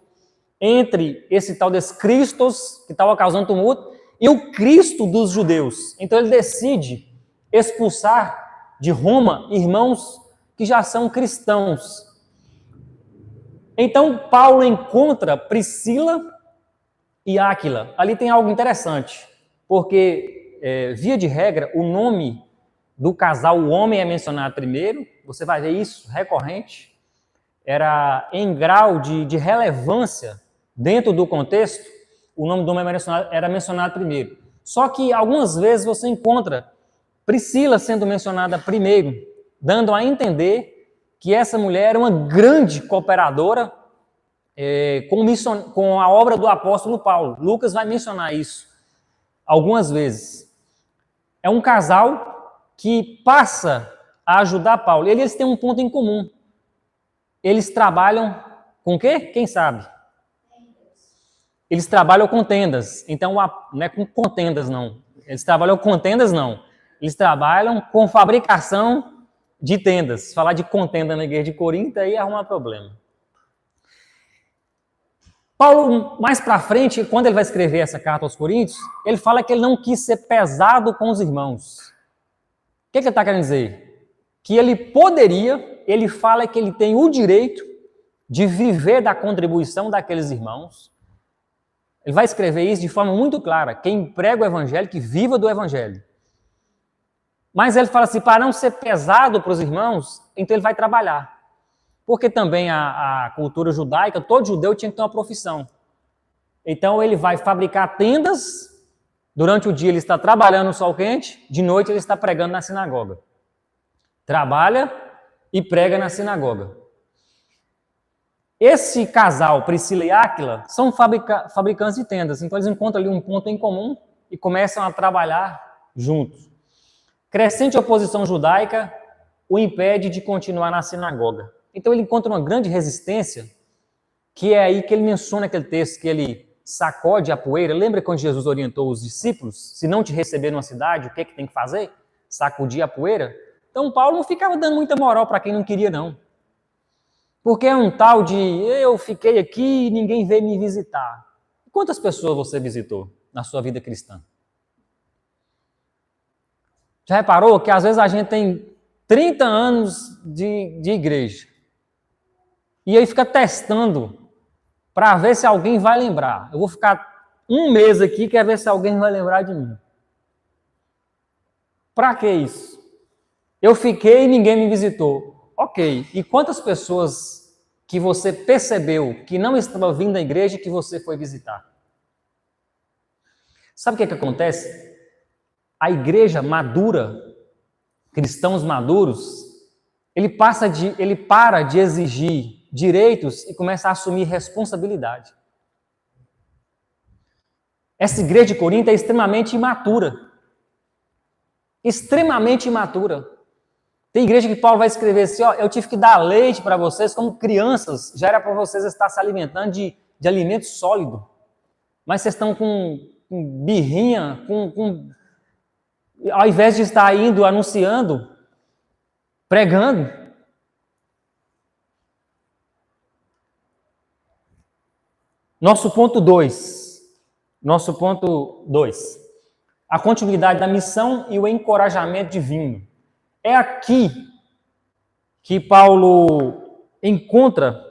entre esse tal desse Christos, que estava causando tumulto, e o Cristo dos judeus. Então ele decide expulsar de Roma irmãos que já são cristãos. Então Paulo encontra Priscila e Áquila. Ali tem algo interessante, porque, via de regra, o nome do casal, o homem é mencionado primeiro, você vai ver isso recorrente, era em grau de relevância dentro do contexto, o nome do homem era mencionado primeiro. Só que algumas vezes você encontra Priscila sendo mencionada primeiro, dando a entender que essa mulher era uma grande cooperadora com a obra do apóstolo Paulo. Lucas vai mencionar isso algumas vezes. É um casal que passa a ajudar Paulo. Eles têm um ponto em comum. Eles trabalham com o quê? Quem sabe? Eles trabalham com tendas. Então, não é com contendas, não. Eles trabalham com tendas, não. Eles trabalham com fabricação de tendas. Se falar de contenda na igreja de Corinto, aí arruma problema. Paulo, mais para frente, quando ele vai escrever essa carta aos Coríntios, ele fala que ele não quis ser pesado com os irmãos. O que ele está querendo dizer? Que ele fala que ele tem o direito de viver da contribuição daqueles irmãos. Ele vai escrever isso de forma muito clara. Quem prega o evangelho, que viva do evangelho. Mas ele fala assim, para não ser pesado para os irmãos, então ele vai trabalhar. Porque também a cultura judaica, todo judeu tinha que ter uma profissão. Então ele vai fabricar tendas, durante o dia ele está trabalhando no sol quente, de noite ele está pregando na sinagoga. Trabalha e prega na sinagoga. Esse casal, Priscila e Áquila, são fabricantes de tendas, então eles encontram ali um ponto em comum e começam a trabalhar juntos. Crescente oposição judaica o impede de continuar na sinagoga. Então ele encontra uma grande resistência, que é aí que ele menciona aquele texto que ele sacode a poeira. Lembra quando Jesus orientou os discípulos? Se não te receber numa cidade, o que tem que fazer? Sacudir a poeira? Então Paulo não ficava dando muita moral para quem não queria, não. Porque é um tal de, eu fiquei aqui e ninguém veio me visitar. Quantas pessoas você visitou na sua vida cristã? Já reparou que às vezes a gente tem 30 anos de igreja e aí fica testando para ver se alguém vai lembrar. Eu vou ficar um mês aqui, quer ver se alguém vai lembrar de mim. Para que isso? Eu fiquei e ninguém me visitou. Ok, e quantas pessoas que você percebeu que não estava vindo à igreja e que você foi visitar? Sabe o que acontece? A igreja madura, cristãos maduros, ele para de exigir direitos e começa a assumir responsabilidade. Essa igreja de Corinto é extremamente imatura. Extremamente imatura. Tem igreja que Paulo vai escrever assim, ó, eu tive que dar leite para vocês como crianças, já era para vocês estar se alimentando de alimento sólido. Mas vocês estão com birrinha, ao invés de estar indo, anunciando, pregando. Nosso ponto 2. A continuidade da missão e o encorajamento divino. É aqui que Paulo encontra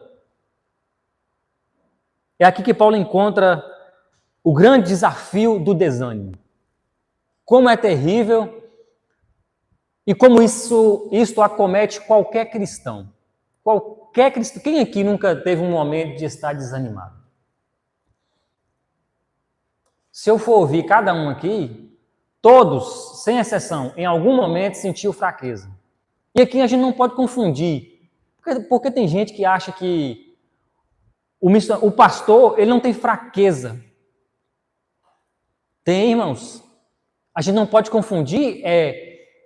o grande desafio do desânimo. Como é terrível e como isto acomete qualquer cristão. Qualquer cristão. Quem aqui nunca teve um momento de estar desanimado? Se eu for ouvir cada um aqui, todos, sem exceção, em algum momento sentiu fraqueza. E aqui a gente não pode confundir, porque tem gente que acha que o pastor ele não tem fraqueza. Tem, irmãos. A gente não pode confundir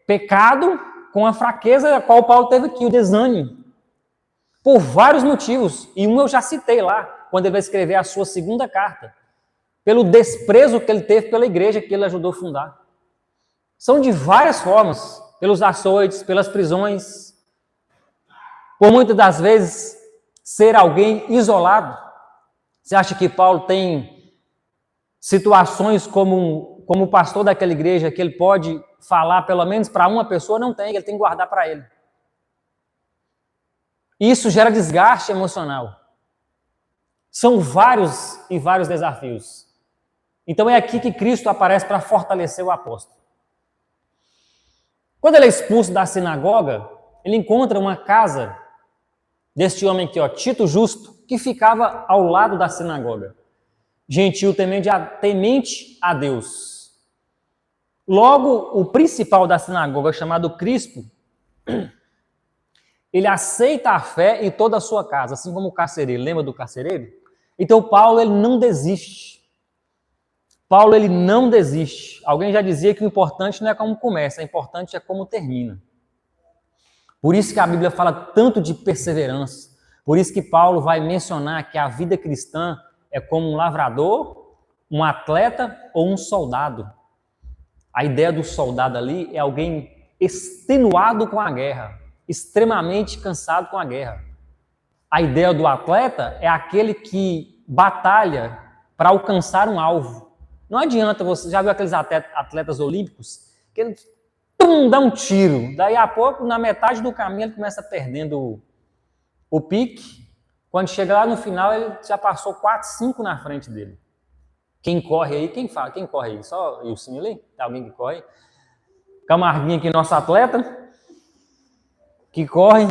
pecado com a fraqueza a qual Paulo teve aqui, o desânimo. Por vários motivos. E um eu já citei lá, quando ele vai escrever a sua segunda carta. Pelo desprezo que ele teve pela igreja que ele ajudou a fundar. São de várias formas. Pelos açoites, pelas prisões. Por muitas das vezes, ser alguém isolado. Você acha que Paulo tem situações como o pastor daquela igreja que ele pode falar pelo menos para uma pessoa? Não tem, ele tem que guardar para ele. Isso gera desgaste emocional. São vários e vários desafios. Então é aqui que Cristo aparece para fortalecer o apóstolo. Quando ele é expulso da sinagoga, ele encontra uma casa deste homem aqui, Tito Justo, que ficava ao lado da sinagoga. Gentil, temente a Deus. Logo, o principal da sinagoga, chamado Crispo, ele aceita a fé em toda a sua casa, assim como o carcereiro. Lembra do carcereiro? Então, Paulo, ele não desiste. Alguém já dizia que o importante não é como começa, o importante é como termina. Por isso que a Bíblia fala tanto de perseverança. Por isso que Paulo vai mencionar que a vida cristã é como um lavrador, um atleta ou um soldado. A ideia do soldado ali é alguém extenuado com a guerra, extremamente cansado com a guerra. A ideia do atleta é aquele que batalha para alcançar um alvo. Não adianta, você já viu aqueles atletas olímpicos que ele dá um tiro, daí a pouco, na metade do caminho, ele começa perdendo o pique. Quando chega lá no final, ele já passou 4, 5 na frente dele. Quem corre aí? Quem corre aí? Só o Sim ali? Tem alguém que corre? Camarguinho aqui, nosso atleta, que corre.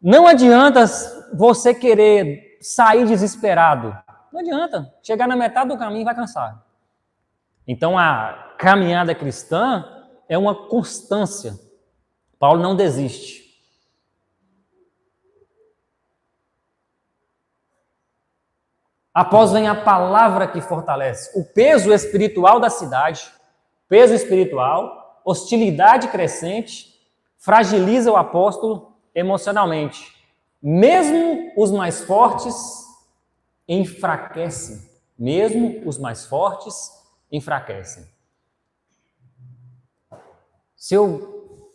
Não adianta você querer sair desesperado. Não adianta. Chegar na metade do caminho vai cansar. Então, a caminhada cristã é uma constância. Paulo não desiste. Após vem a palavra que fortalece. O peso espiritual da cidade, peso espiritual, hostilidade crescente, fragiliza o apóstolo emocionalmente. Mesmo os mais fortes enfraquecem. Se eu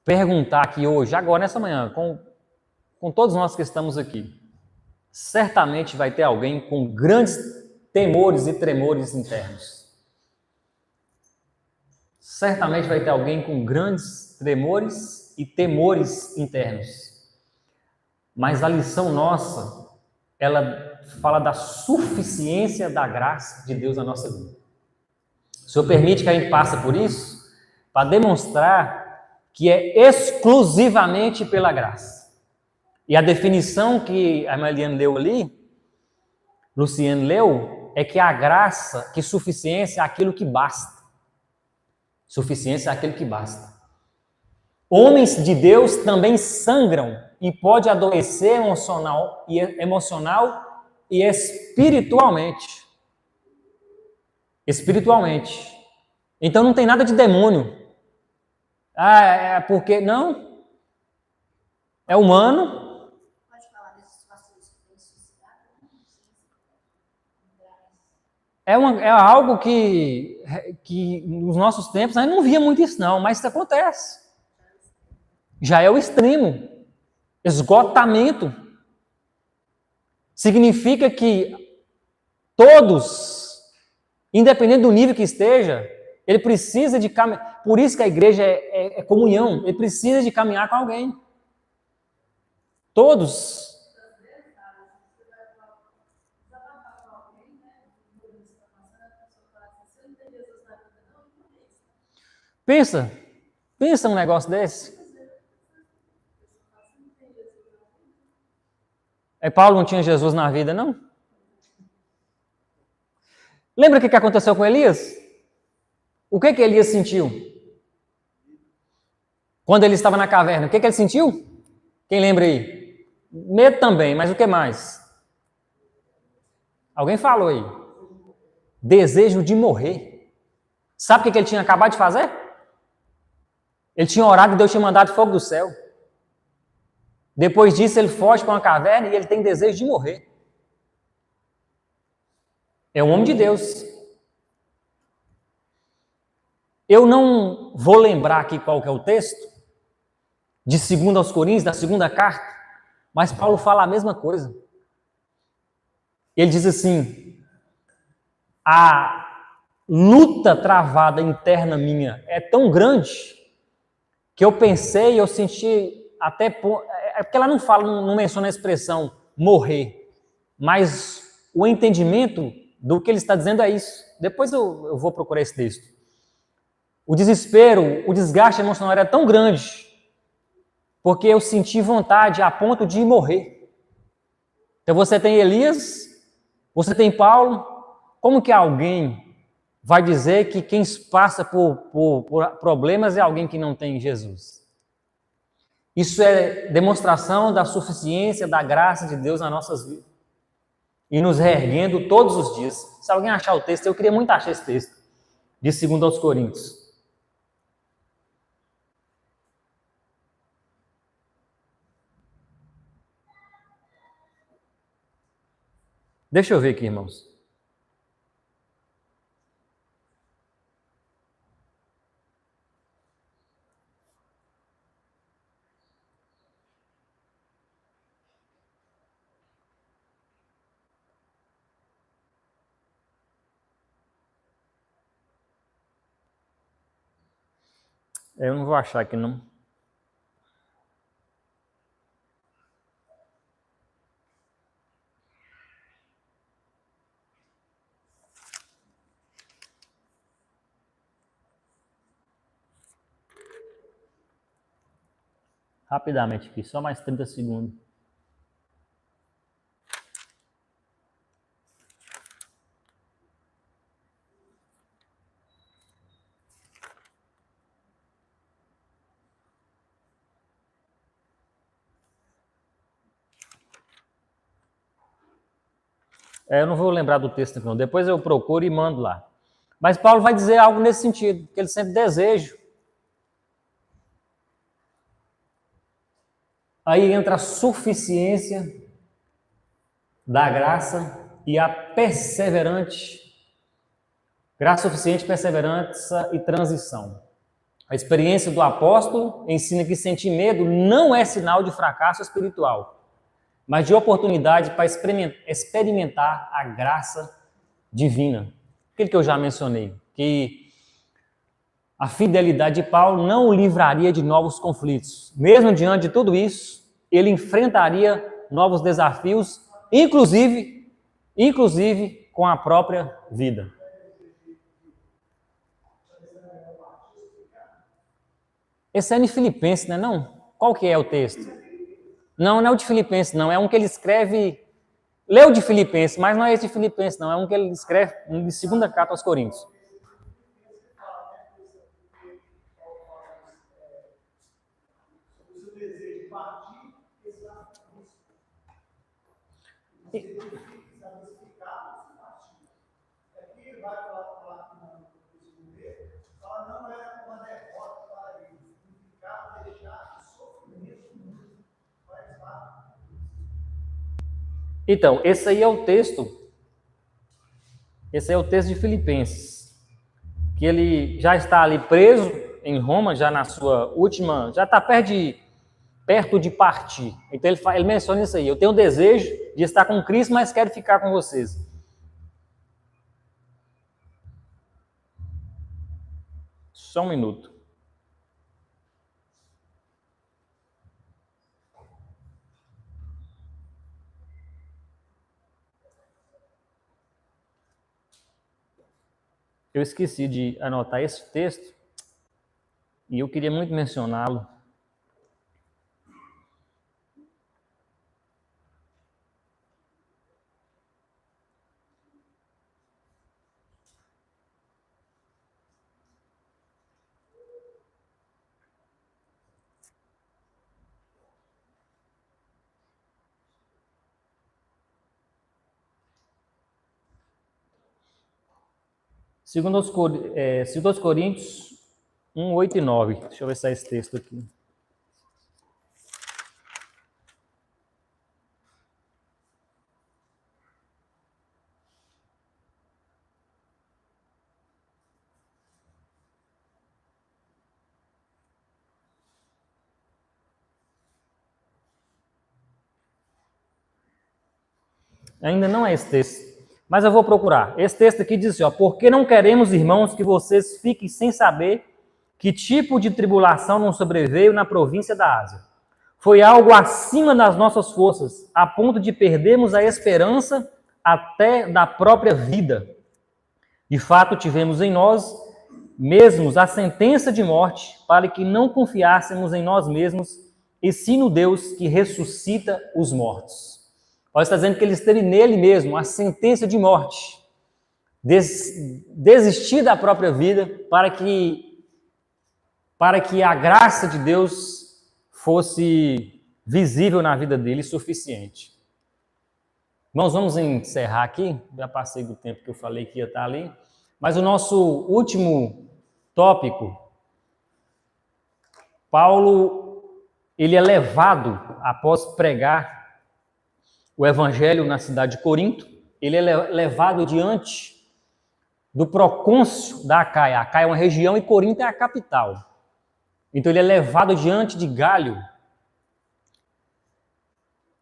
perguntar aqui hoje, agora nessa manhã, com todos nós que estamos aqui, certamente vai ter alguém com grandes temores e tremores internos. Certamente vai ter alguém com grandes tremores e temores internos. Mas a lição nossa, ela fala da suficiência da graça de Deus na nossa vida. O Senhor permite que a gente passe por isso para demonstrar que é exclusivamente pela graça. E a definição que a Mariana leu ali, Luciano leu, é que a graça, que suficiência é aquilo que basta. Suficiência é aquilo que basta. Homens de Deus também sangram e pode adoecer emocional e espiritualmente. Espiritualmente. Então não tem nada de demônio. É porque não. É humano. Pode falar dessas situações que tem suicidado? É algo que nos nossos tempos a gente não via muito isso não, mas isso acontece. Já é o extremo. Esgotamento. Significa que todos, independente do nível que esteja, ele precisa de caminhar. Por isso que a igreja é comunhão. Ele precisa de caminhar com alguém. Todos. Pensa um negócio desse. Paulo não tinha Jesus na vida, não? Lembra o que aconteceu com Elias? O que Elias sentiu? Quando ele estava na caverna, o que ele sentiu? Quem lembra aí? Medo também, mas o que mais? Alguém falou aí. Desejo de morrer. Sabe o que ele tinha acabado de fazer? Ele tinha orado e Deus tinha mandado fogo do céu. Depois disso, ele foge para uma caverna e ele tem desejo de morrer. É um homem de Deus. Eu não vou lembrar aqui qual que é o texto, de 2 aos Coríntios, da segunda carta, mas Paulo fala a mesma coisa. Ele diz assim, a luta travada interna minha é tão grande que eu pensei, eu senti até... É porque ela não fala, não menciona a expressão morrer, mas o entendimento do que ele está dizendo é isso. Depois eu vou procurar esse texto. O desespero, o desgaste emocional era tão grande, porque eu senti vontade a ponto de morrer. Então você tem Elias, você tem Paulo. Como que alguém vai dizer que quem passa por problemas é alguém que não tem Jesus? Isso é demonstração da suficiência, da graça de Deus nas nossas vidas. E nos reerguendo todos os dias. Se alguém achar o texto, eu queria muito achar esse texto, de 2 aos Coríntios. Deixa eu ver aqui, irmãos. Eu não vou achar aqui, não. Rapidamente aqui, só mais 30 segundos. Eu não vou lembrar do texto, não. Depois eu procuro e mando lá. Mas Paulo vai dizer algo nesse sentido, que ele sempre deseja. Aí entra a suficiência da graça e a perseverante. Graça suficiente, perseverança e transição. A experiência do apóstolo ensina que sentir medo não é sinal de fracasso espiritual, mas de oportunidade para experimentar a graça divina. Aquilo que eu já mencionei, que a fidelidade de Paulo não o livraria de novos conflitos. Mesmo diante de tudo isso, ele enfrentaria novos desafios, inclusive com a própria vida. Esse é em Filipenses, não é não? Qual que é o texto? Não, não é o de Filipenses, não. É um que ele escreve... Leu de Filipenses, mas não é esse de Filipenses, não. É um que ele escreve de segunda carta aos Coríntios. Então, esse aí é o texto. Esse é o texto de Filipenses. Que ele já está ali preso em Roma, já na sua última... Já está perto de partir. Então ele menciona isso aí. Eu tenho o desejo de estar com Cristo, mas quero ficar com vocês. Só um minuto. Eu esqueci de anotar esse texto e eu queria muito mencioná-lo. Segundo aos Coríntios 1, 8 e 9. Deixa eu ver se é esse texto aqui. Ainda não é esse texto, mas eu vou procurar. Esse texto aqui diz assim, ó, porque não queremos, irmãos, que vocês fiquem sem saber que tipo de tribulação não sobreveio na província da Ásia. Foi algo acima das nossas forças, a ponto de perdermos a esperança até da própria vida. De fato, tivemos em nós mesmos a sentença de morte, para que não confiássemos em nós mesmos, e sim no Deus que ressuscita os mortos. Paulo está dizendo que eles teve nele mesmo a sentença de morte, desistir da própria vida para que a graça de Deus fosse visível na vida dele suficiente. Irmãos, vamos encerrar aqui, já passei do tempo que eu falei que ia estar ali, mas o nosso último tópico, Paulo, ele é levado após pregar o evangelho na cidade de Corinto, ele é levado diante do procônsul da Acaia. A Acaia é uma região e Corinto é a capital. Então ele é levado diante de Gálio.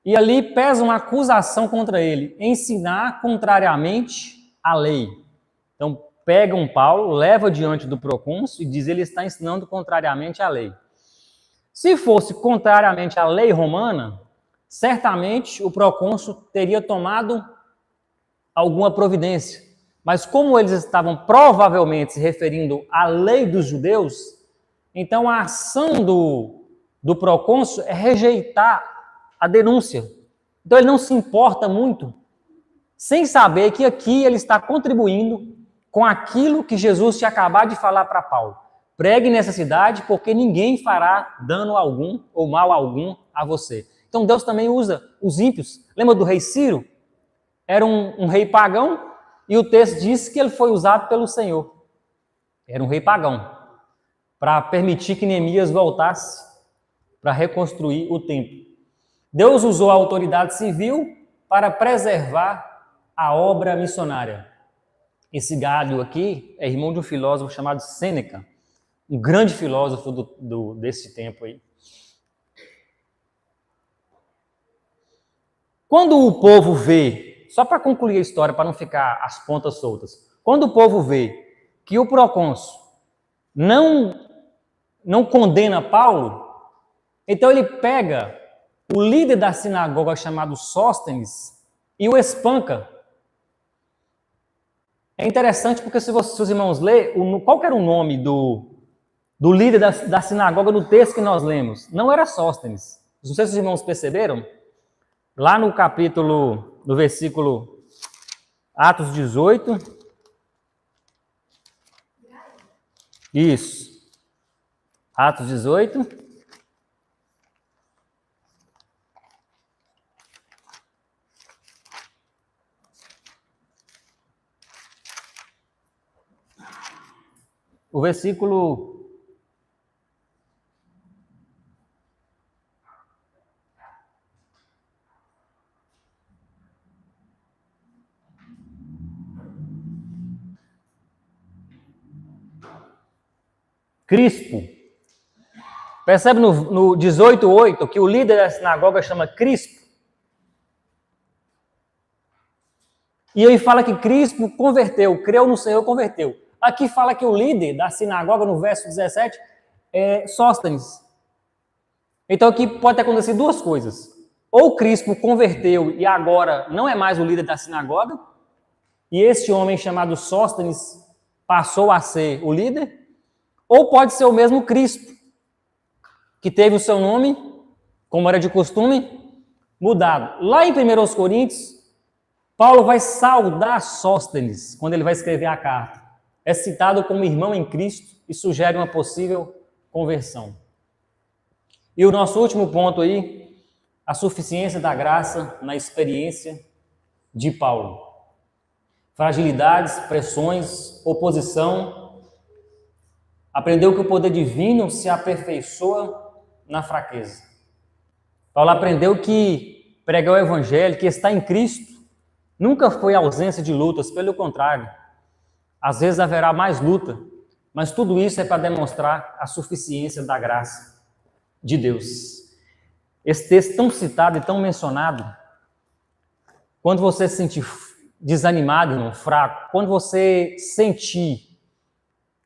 E ali pesa uma acusação contra ele, ensinar contrariamente à lei. Então pegam Paulo, leva diante do procônsul e diz que ele está ensinando contrariamente à lei. Se fosse contrariamente à lei romana, certamente o procônsul teria tomado alguma providência. Mas como eles estavam provavelmente se referindo à lei dos judeus, então a ação do procônsul é rejeitar a denúncia. Então ele não se importa muito, sem saber que aqui ele está contribuindo com aquilo que Jesus tinha acabado de falar para Paulo. Pregue nessa cidade, porque ninguém fará dano algum ou mal algum a você. Então Deus também usa os ímpios. Lembra do rei Ciro? Era um rei pagão e o texto diz que ele foi usado pelo Senhor. Era um rei pagão, para permitir que Neemias voltasse para reconstruir o templo. Deus usou a autoridade civil para preservar a obra missionária. Esse Gálio aqui é irmão de um filósofo chamado Sêneca, um grande filósofo desse tempo aí. Quando o povo vê, só para concluir a história, para não ficar as pontas soltas, quando o povo vê que o procônsul não condena Paulo, então ele pega o líder da sinagoga chamado Sóstenes e o espanca. É interessante porque se os irmãos lerem, qual que era o nome do líder da sinagoga no texto que nós lemos? Não era Sóstenes, Não sei se os irmãos perceberam, lá no capítulo, no versículo Atos 18. Isso. Atos 18. O versículo Crispo. Percebe no 18:8 que o líder da sinagoga chama Crispo? E aí fala que Crispo converteu, creu no Senhor, converteu. Aqui fala que o líder da sinagoga, no verso 17, é Sóstenes. Então aqui pode ter acontecido duas coisas. Ou Crispo converteu e agora não é mais o líder da sinagoga, e esse homem chamado Sóstenes passou a ser o líder, ou pode ser o mesmo Crispo, que teve o seu nome, como era de costume, mudado. Lá em 1 Coríntios, Paulo vai saudar Sóstenes quando ele vai escrever a carta. É citado como irmão em Cristo e sugere uma possível conversão. E o nosso último ponto aí, a suficiência da graça na experiência de Paulo. Fragilidades, pressões, oposição. Aprendeu que o poder divino se aperfeiçoa na fraqueza. Paulo aprendeu que pregar o evangelho, que está em Cristo, nunca foi ausência de lutas, pelo contrário. Às vezes haverá mais luta, mas tudo isso é para demonstrar a suficiência da graça de Deus. Esse texto tão citado e tão mencionado, quando você se sentir desanimado, irmão, fraco, quando você sentir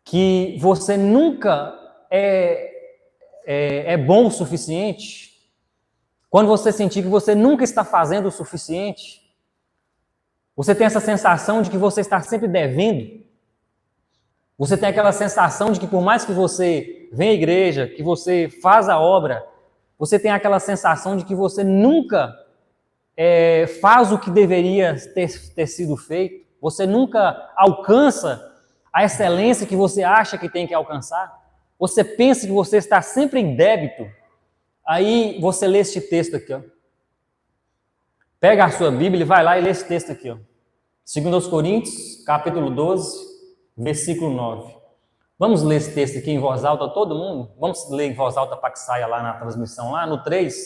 que você nunca é bom o suficiente, quando você sentir que você nunca está fazendo o suficiente, você tem essa sensação de que você está sempre devendo, você tem aquela sensação de que por mais que você venha à igreja, que você faz a obra, você tem aquela sensação de que você nunca faz o que deveria ter sido feito, você nunca alcança a excelência que você acha que tem que alcançar, você pensa que você está sempre em débito. Aí você lê este texto aqui, ó. Pega a sua Bíblia e vai lá e lê esse texto aqui, ó. 2 Coríntios, capítulo 12, versículo 9. Vamos ler esse texto aqui em voz alta, todo mundo? Vamos ler em voz alta para que saia lá na transmissão, lá no 3.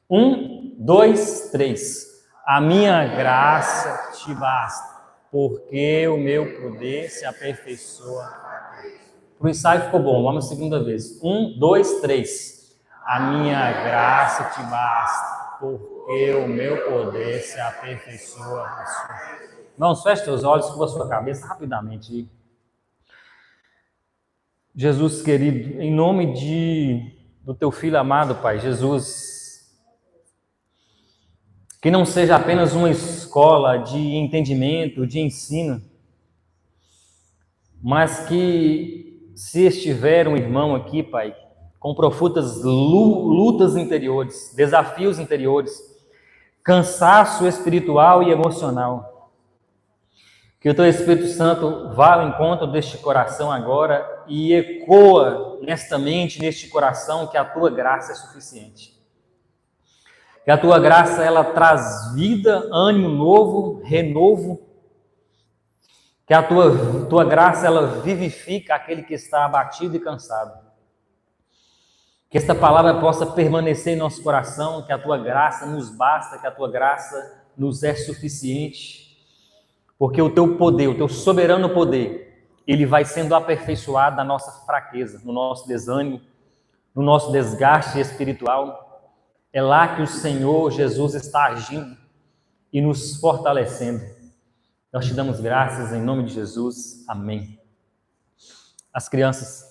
1, 2, 3. A minha graça te basta, porque o meu poder se aperfeiçoa. Para o ensaio ficou bom, vamos a segunda vez. 1, 2, 3. A minha graça te basta, porque o meu poder se aperfeiçoa. Irmãos, feche seus olhos, curva a sua cabeça rapidamente. Jesus querido, em nome do teu Filho amado, Pai, Jesus, que não seja apenas uma escola de entendimento, de ensino, mas que se estiver um irmão aqui, Pai, com profundas lutas interiores, desafios interiores, cansaço espiritual e emocional, que o Teu Espírito Santo vá ao encontro deste coração agora e ecoa nesta mente, neste coração, que a Tua graça é suficiente. Que a Tua graça, ela traz vida, ânimo novo, renovo. Que a Tua graça, ela vivifica aquele que está abatido e cansado. Que esta palavra possa permanecer em nosso coração, que a Tua graça nos basta, que a Tua graça nos é suficiente. Porque o Teu poder, o Teu soberano poder, ele vai sendo aperfeiçoado na nossa fraqueza, no nosso desânimo, no nosso desgaste espiritual. É lá que o Senhor Jesus está agindo e nos fortalecendo. Nós te damos graças em nome de Jesus. Amém. As crianças.